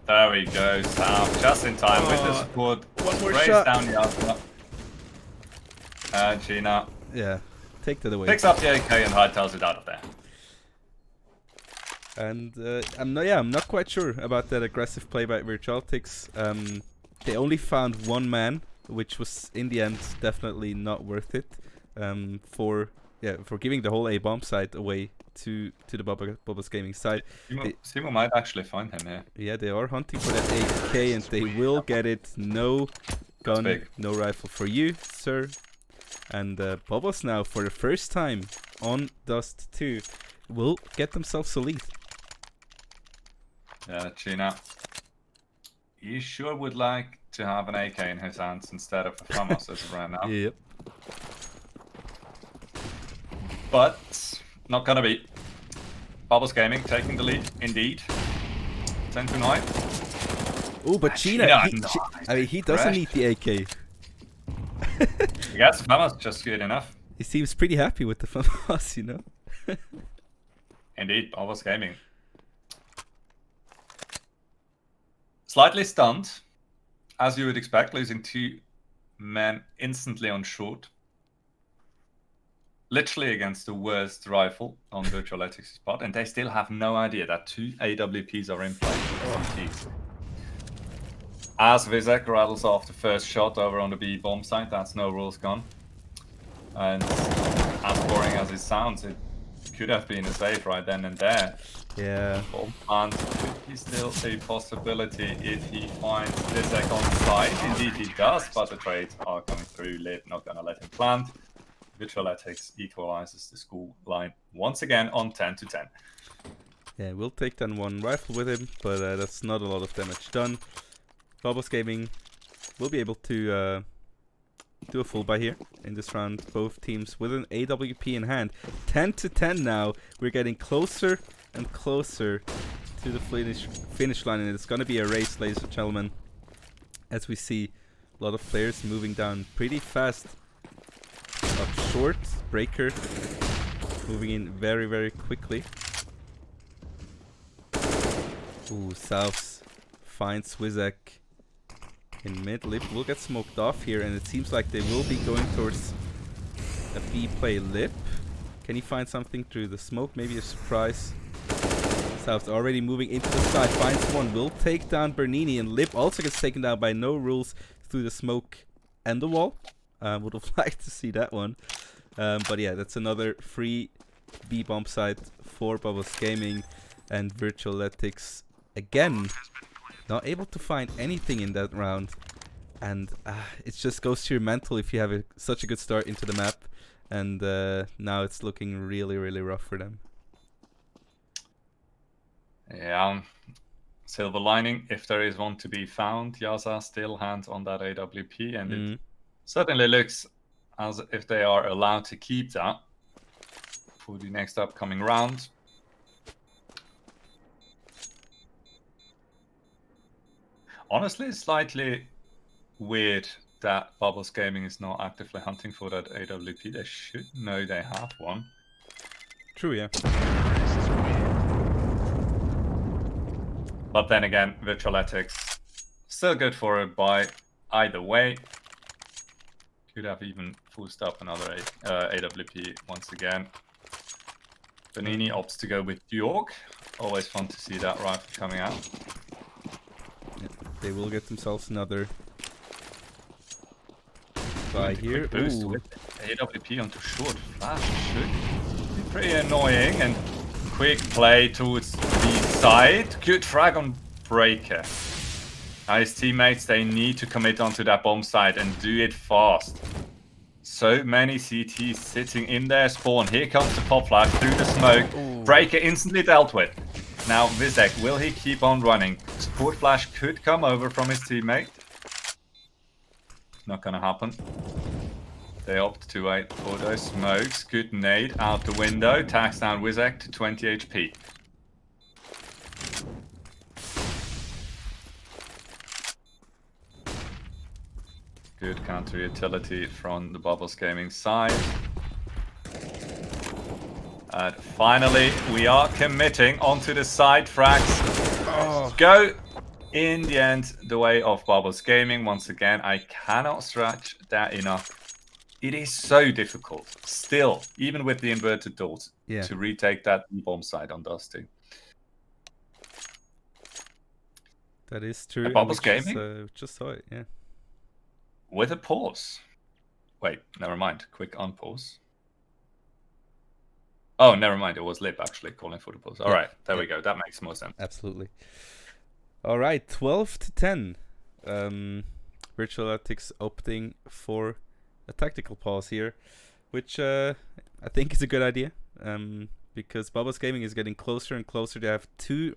There we go, Sam, just in time with the squad. One more Race shot. down Yasna. Gina Yeah, take that away. picks up the AK and hightails it out of there. And I'm not quite sure about that aggressive play by virtualetix. They only found one man, which was in the end definitely not worth it. For giving the whole A bomb site away to the Babos Gaming side. Simo might actually find him here. Yeah, they are hunting for that AK, and they will get it. No gun, no rifle for you, sir. And Babos now, for the first time on Dust 2, will get themselves a lead. Yeah, Gina. He sure would like to have an AK in his hands instead of a FAMAS as of right now. Yep. But not gonna be. Babos Gaming taking the lead, indeed. 10-9. Oh, but Gina, he doesn't need the AK. I guess FAMAS just good enough. He seems pretty happy with the FAMAS, you know? Indeed, Babos Gaming. Slightly stunned, as you would expect, losing 2 men instantly on short. Literally against the worst rifle on virtualetix's part, and they still have no idea that 2 AWPs are in play. As Vizek rattles off the first shot over on the B bomb site, that's no rules gone. And as boring as it sounds, it could have been a save right then and there. Yeah. And could be still a possibility if he finds Vizek on site. Indeed he does, but the trades are coming through. Lib not gonna let him plant. Virtualetix equalizes the school line once again on 10-10. Yeah, we'll take down one rifle with him, but that's not a lot of damage done. Babos Gaming will be able to do a full buy here in this round. Both teams with an AWP in hand. 10-10 now. We're getting closer and closer to the finish line, and it's going to be a race, ladies and gentlemen, as we see a lot of players moving down pretty fast. Up short, Breaker moving in very, very quickly. Ooh, Souths finds Wizak in mid. Lip will get smoked off here, and it seems like they will be going towards a B play. Lip, can he find something through the smoke? Maybe a surprise. Souths already moving into the side, finds one, will take down Bernini, and Lip also gets taken down by no rules through the smoke and the wall. Would have liked to see that one. But yeah, that's another free B bomb site for Babos Gaming, and virtualetix again not able to find anything in that round. And it just goes to your mental if you have such a good start into the map, and now it's looking really, really rough for them. Yeah, silver lining, if there is one to be found. Yaza still hands on that AWP, and it certainly looks as if they are allowed to keep that for the next upcoming round. honestly, it's slightly weird that Babos Gaming is not actively hunting for that AWP. They should know they have one. True, yeah. But then again, virtualetix still good for a buy either way. Could have even forced up another AWP once again. Bernini opts to go with York. Always fun to see that rifle coming out. Yeah, they will get themselves another buy here. Boost Ooh. with AWP onto short flash should be pretty annoying, and quick play towards the side. Good frag on Breaker. Now his teammates, they need to commit onto that bomb site and do it fast. So many CTs sitting in their spawn. Here comes the pop flash through the smoke. Ooh. Breaker instantly dealt with. Now Vizek, will he keep on running? Support flash could come over from his teammate. Not gonna happen. They opt to wait for those smokes. Good nade out the window. Tags down Wizek to 20 HP. Good counter utility from the Babos Gaming side. And finally, we are committing onto the side frags. Oh. Go in the end the way of Babos Gaming. Once again, I cannot stretch that enough. It is so difficult, still, even with the inverted doors, to retake that bomb site on Dusty. That is true. Babos Gaming? Just saw it, yeah. With a pause. Wait, never mind. Quick unpause. Oh, never mind. It was Lip actually calling for the pause. All right, there we go. That makes more sense. Absolutely. All right, 12-10. virtualetix opting for a tactical pause here, which I think is a good idea, because Babos Gaming is getting closer and closer. They have two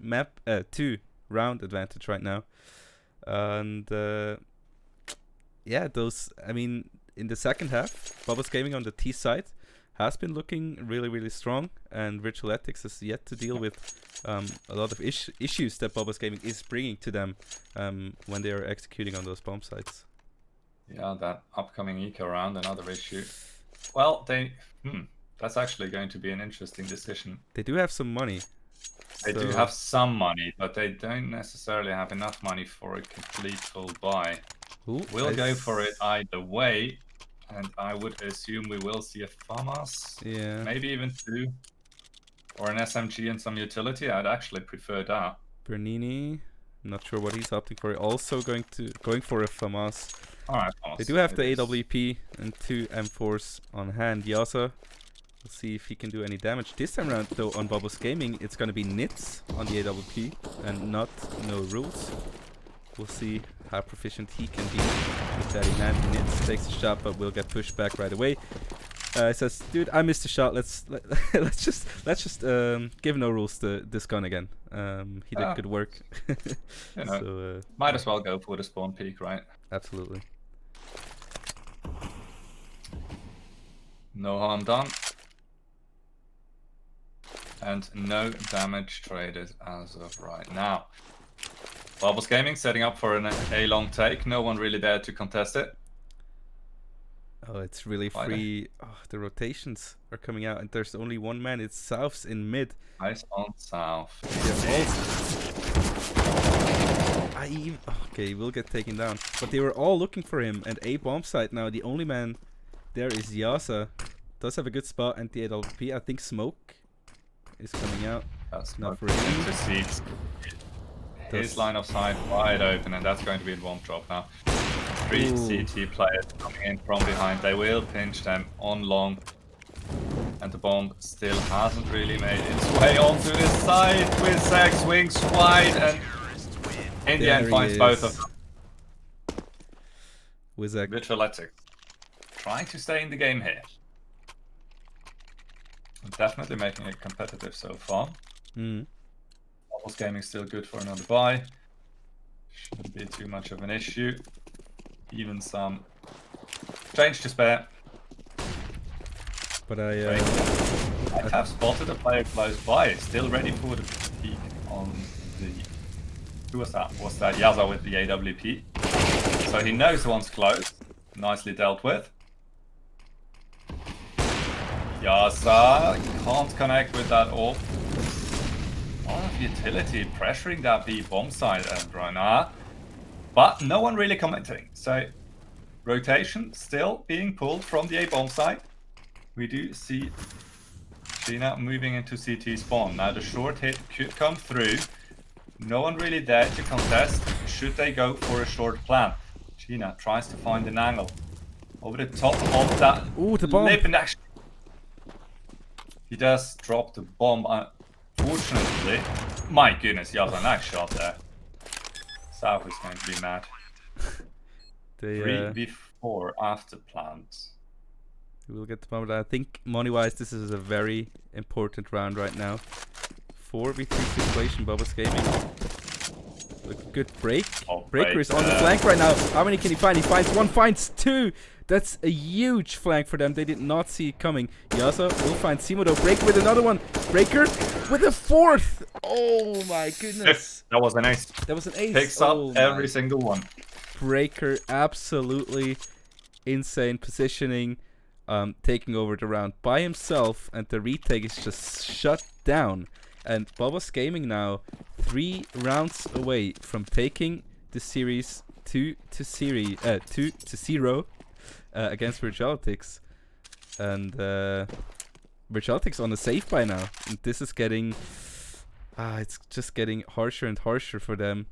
round advantage right now, and yeah, those. I mean, in the second half, Babos Gaming on the T side has been looking really, really strong, and virtualetix has yet to deal with a lot of issues that Babos Gaming is bringing to them when they are executing on those bomb sites. Yeah, that upcoming eco round, another issue. Well, that's actually going to be an interesting decision. They do have some money. They do have some money, but they don't necessarily have enough money for a complete full buy. We'll go for it either way, and I would assume we will see a FAMAS, maybe even two, or an SMG and some utility. I'd actually prefer that. Bernini, not sure what he's opting for. Also going for a FAMAS. All right, they do have the AWP and two M4s on hand. Yasa, we'll see if he can do any damage. This time around, though, on Babos Gaming, it's going to be nits on the AWP and not no rules. We'll see how proficient he can be with that in hand. Nits takes a shot, but will get pushed back right away. Says, dude, I missed a shot. Let's just give no rules to this gun again. He did good work. You know, so, might as well go for the spawn peak, right? Absolutely. No harm done. And no damage traded as of right now. Babos Gaming setting up for an A-long take. No one really there to contest it. Oh, it's really free. Oh, the rotations are coming out, and there's only one man. It's Souths in mid. Nice on South. Okay, we'll get taken down. But they were all looking for him, and A bomb site now. The only man there is Yasa. Does have a good spot, and the AWP. I think smoke is coming out. That's not for him. To see his line of sight wide open, and that's going to be a bomb drop now. 3 CT players coming in from behind. They will pinch them on long. And the bomb still hasn't really made its way onto the side. With Zach swings wide and in the end finds both of them. Wizak. virtualetix trying to stay in the game here. Definitely making it competitive so far. Babos Gaming still good for another buy. Shouldn't be too much of an issue. Even some change to spare. But I have spotted a player close by, still ready for the peek on the Who was that? Was that Yaza with the AWP? So he knows one's close. Nicely dealt with. Yaza can't connect with that ult. A lot of utility pressuring that B bomb side and right now. But no one really commenting. So rotation still being pulled from the A bomb side. We do see Sheena moving into CT spawn. Now the short hit could come through. No one really there to contest. Should they go for a short plan? Sheena tries to find an angle. Over the top of that. Ooh, the bomb. Lip and actually, he does drop the bomb. Unfortunately, my goodness, Yaza, nice shot there. South is going to be mad. They 3v4 after plant. will get the bomb. I think money-wise, this is a very important round right now. 4v3 situation, Babos Gaming. A good break. Breaker is on the flank right now. How many can he find? He finds one, finds two. That's a huge flank for them. They did not see it coming. Yaza will find Simodo. Break with another one. Breaker with a fourth. Oh my goodness. That was an ace. That was an ace. Picks up every single one. Breaker, absolutely insane positioning. Taking over the round by himself. And the retake is just shut down. And Babos Gaming now 3 rounds away from taking the series 2-0 against virtualetix. And virtualetix on a safe by now. And this is getting it's just getting harsher and harsher for them.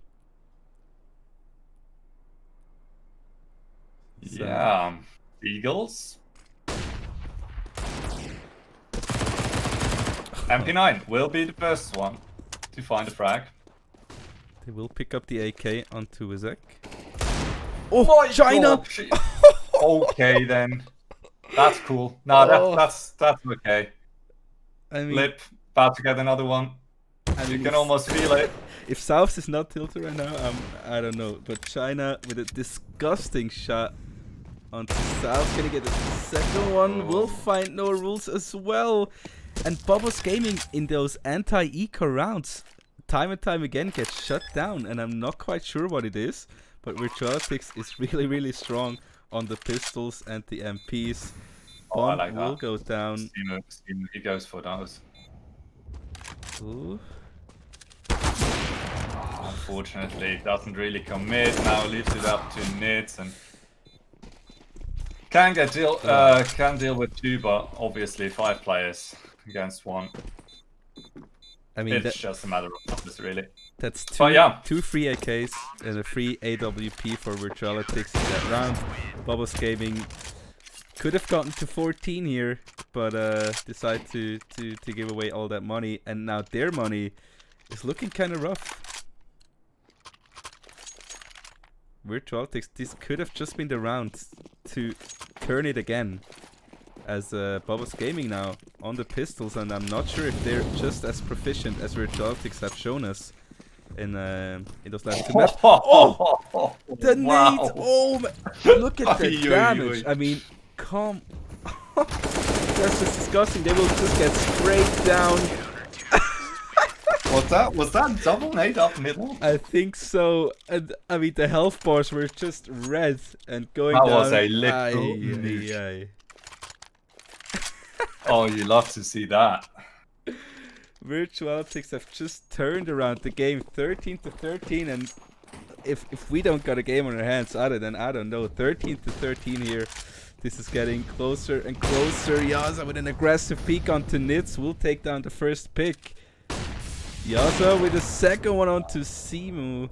So. Yeah. Eagles. MP9 will be the first one to find a frag. They will pick up the AK onto Wizek. Oh, China! Okay then. That's cool. No, that's okay. I mean, Lip, about to get another one. You can almost feel it. If South is not tilted right now, I don't know. But China with a disgusting shot onto South. Gonna get the second one. Will find no rules as well. And Babos Gaming in those anti-eco rounds, time and time again, gets shut down. And I'm not quite sure what it is. But virtualetix is really, really strong on the pistols and the MPs. Bomb I like will that. go down. He goes for those. Ooh. Unfortunately, it doesn't really commit. Now leaves it up to Nits and can deal with 2, but obviously 5 players against 1. I mean, It's just a matter of numbers, really. that's But two free AKs and a free AWP for virtualetix in that round. Babos Gaming could have gotten to 14 here, but decide to give away all that money, and now their money is looking kind of rough. virtualetix, this could have just been the round to turn it again. As Babos Gaming now on the pistols, and I'm not sure if they're just as proficient as virtualetix have shown us in those last 2 maps. Oh, the nade! Oh, look at the damage! I mean, come. That's just disgusting. They will just get straight down. Was that double nade up middle? I think so. And I mean, the health bars were just red and going down. That was a little. Oh, you love to see that. virtualetix have just turned around the game 13-13, and if we don't got a game on our hands other than, I don't know, 13-13 here. This is getting closer and closer. Yaza with an aggressive peek onto Nits will take down the first pick. Yaza with the second one onto Simu.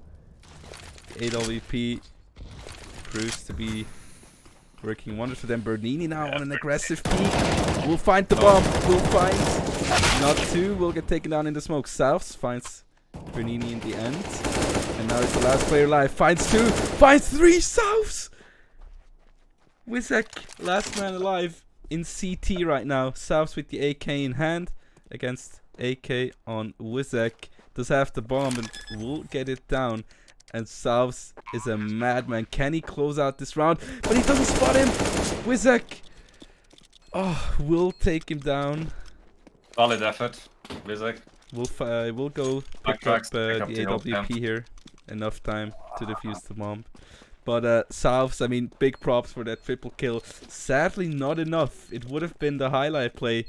AWP proves to be working wonders for them. Bernini now on an aggressive peek. Will find the bomb. Will find not 2. Will get taken down in the smoke. South finds Bernini in the end. And now it's the last player alive. Finds 2. Finds 3 Souths. Wizek, last man alive in CT right now. Souths with the AK in hand against AK on Wizek. Does have the bomb and will get it down. And Souths is a madman. Can he close out this round? But he doesn't spot him. Wizek. Oh, will take him down. Solid effort, Vizek. We'll go pick up the AWP here. enough time to defuse the bomb. But Souths, I mean, big props for that triple kill. Sadly, not enough. It would have been the highlight play,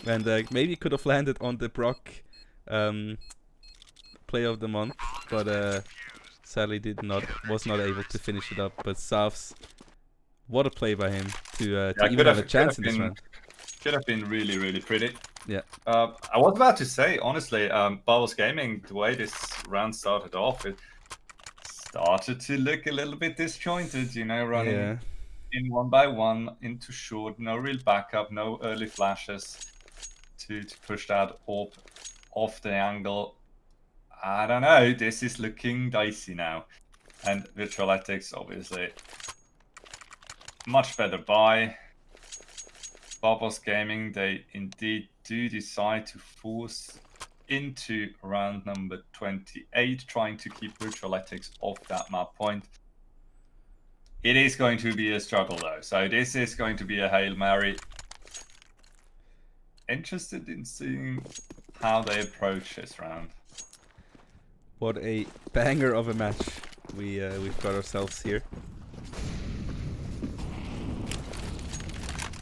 and maybe could have landed on the Brock play of the month, but sadly was not able to finish it up. But Souths, what a play by him to even have a chance in this round. Could have been really, really pretty. Yeah. I was about to say, honestly, Babos Gaming, the way this round started off, it started to look a little bit disjointed, running in 1 by 1 into short, no real backup, no early flashes to push that orb off the angle. I don't know, this is looking dicey now. And virtualetix, obviously, much better buy. Babos Gaming, they indeed do decide to force into round number 28, trying to keep virtualetix off that map point. It is going to be a struggle though, so this is going to be a Hail Mary. Interested in seeing how they approach this round. What a banger of a match we've got ourselves here.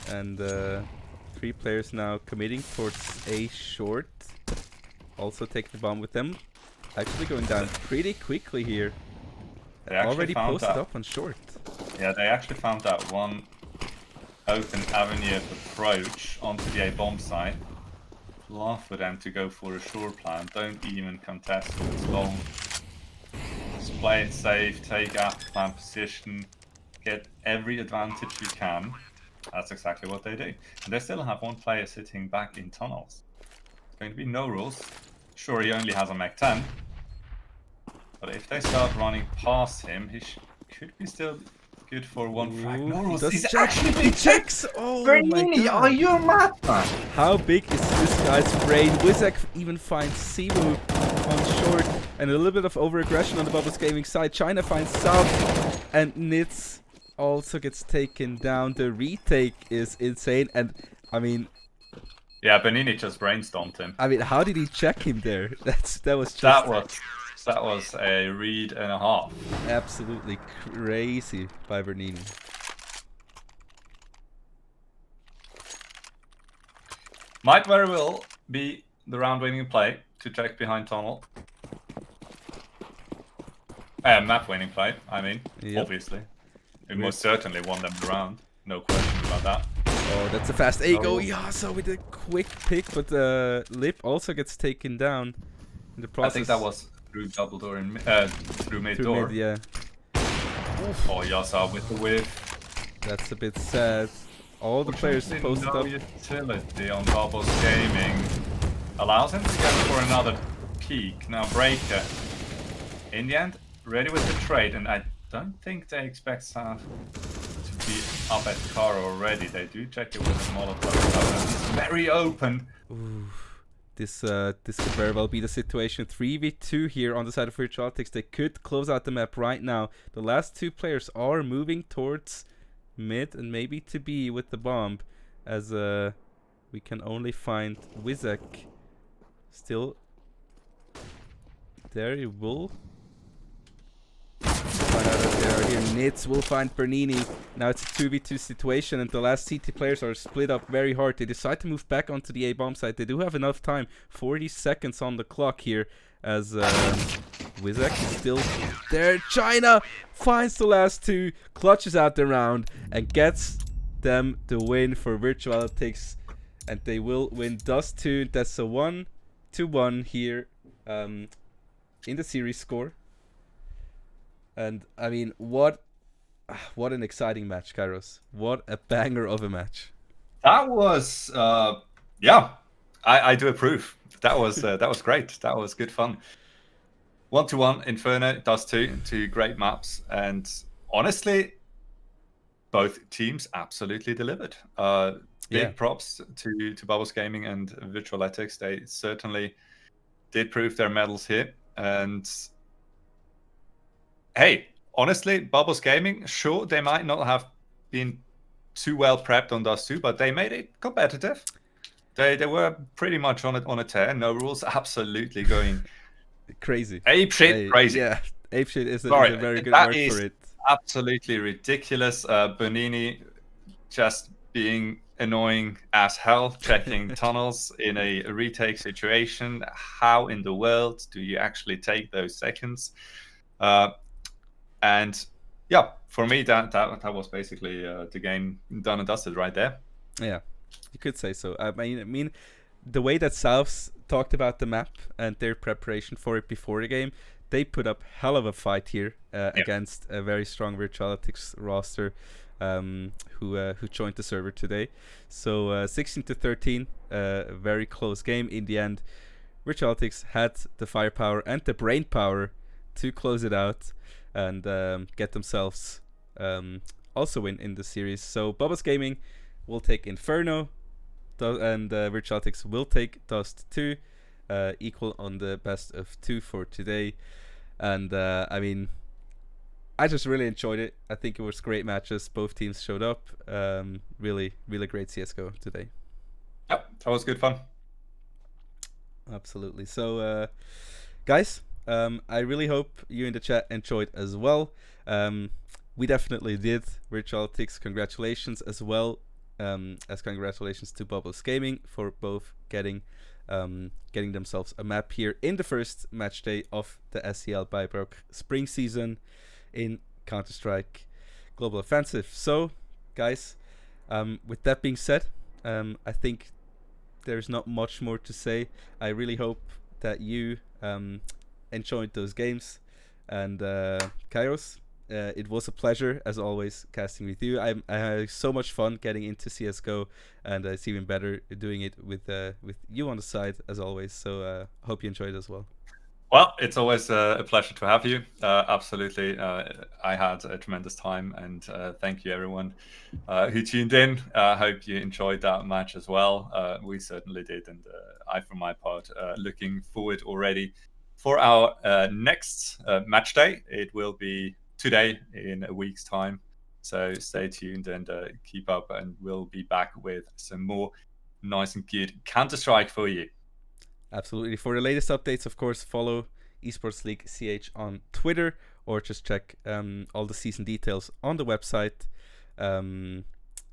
And 3 players now committing towards A short. Also take the bomb with them. Actually going down pretty quickly here. They already posted up on short. Yeah, they actually found that one open avenue of approach onto the A bomb site. Love for them to go for a short plan. Don't even contest if it's long. Just play it safe, take after plan position, get every advantage you can. That's exactly what they do. And they still have 1 player sitting back in tunnels. It's going to be no rules. Sure, he only has a Mech 10. But if they start running past him, he could be still good for 1 frag. No rules. He checks! Oh my god. Are you mad, man? How big is this guy's brain? Wizak even finds Simu on short. And a little bit of over-aggression on the Babos Gaming side. China finds South. And Nitz also gets taken down. The retake is insane, and I mean, yeah, Benini just brainstormed him. I mean, how did he check him there? That was a read and a half. Absolutely crazy by Bernini. Might very well be the round-winning play to check behind tunnel. Map-winning play, I mean, obviously. It most certainly won them the round. No question about that. Oh, that's a fast A go. Yasa with a quick pick, but Lip also gets taken down in the process. I think that was through double door and through mid door. Mid, yeah. Oh, Yasa with the whiff. That's a bit sad. All the players posted up. Utility on Babos Gaming allows him to go for another peak. Now Breaker, in the end, ready with the trade, and I don't think they expect South to be up at car already. They do check it with a Molotov. It's very open. Ooh, this could very well be the situation. 3v2 here on the side of virtualetix. They could close out the map right now. The last 2 players are moving towards mid and maybe to B with the bomb, as we can only find Wizak still there. He will find out that they are here. Nitz will find Bernini. Now it's a 2v2 situation, and the last CT players are split up very hard. They decide to move back onto the A bomb site. They do have enough time. 40 seconds on the clock here, as Wizak is still there. China finds the last 2, clutches out the round, and gets them the win for virtualetix. And they will win Dust 2. That's a 1-1 here in the series score. And I mean, what an exciting match, Kairos. What a banger of a match. That was, yeah, I do approve. That was great. That was good fun. 1-1 Inferno, Dust 2, 2 great maps, and honestly, both teams absolutely delivered. Big props to Babos Gaming and virtualetix. They certainly did prove their medals here, and hey, honestly, Babos Gaming, sure, they might not have been too well prepped on Dust 2, but they made it competitive. They were pretty much on a tear. No rules, absolutely going crazy. Ape shit, crazy. Yeah, Apeshit is a Sorry, very good that word is for it. absolutely ridiculous. Bonini just being annoying as hell, checking tunnels in a retake situation. How in the world do you actually take those seconds? And yeah, for me, that was basically the game done and dusted right there. Yeah, you could say so. I mean, the way that Souths talked about the map and their preparation for it before the game, they put up hell of a fight here against a very strong virtualetix roster who joined the server today. So 16-13, a very close game in the end. virtualetix had the firepower and the brain power to close it out and get themselves also win in the series. So Babos Gaming will take Inferno, and virtualetix will take Dust 2, equal on the best of 2 for today. And I mean, I just really enjoyed it. I think it was great matches. Both teams showed up. Really great CSGO today. Yep, that was good fun. Absolutely. So, guys, I really hope you in the chat enjoyed as well. We definitely did. virtualetix, congratulations as well. As congratulations to Babos Gaming for both getting themselves a map here in the first match day of the SCL by Brock spring season in Counter-Strike Global Offensive. So, guys, with that being said, I think there's not much more to say. I really hope that you enjoyed those games. And Kairos, it was a pleasure, as always, casting with you. I had so much fun getting into CSGO, and it's even better doing it with you on the side, as always. So hope you enjoyed as well. Well, it's always a pleasure to have you. Absolutely. I had a tremendous time, and thank you, everyone who tuned in. I hope you enjoyed that match as well. We certainly did, and I, for my part, looking forward already for our next match day. It will be today in a week's time. So stay tuned and keep up, and we'll be back with some more nice and good Counter-Strike for you. Absolutely. For the latest updates, of course, follow Esports League CH on Twitter, or just check all the season details on the website. And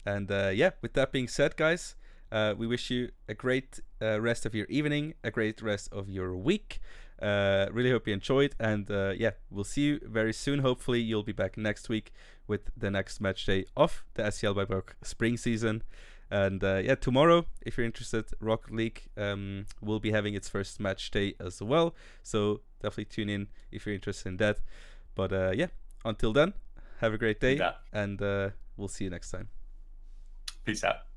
yeah, with that being said, guys, we wish you a great rest of your evening, a great rest of your week. Really hope you enjoyed, and yeah, we'll see you very soon. Hopefully you'll be back next week with the next match day of the SCL by Brock spring season. And yeah, tomorrow, if you're interested, Rocket League will be having its first match day as well. So definitely tune in if you're interested in that. But yeah, until then, have a great day, and we'll see you next time. Peace out.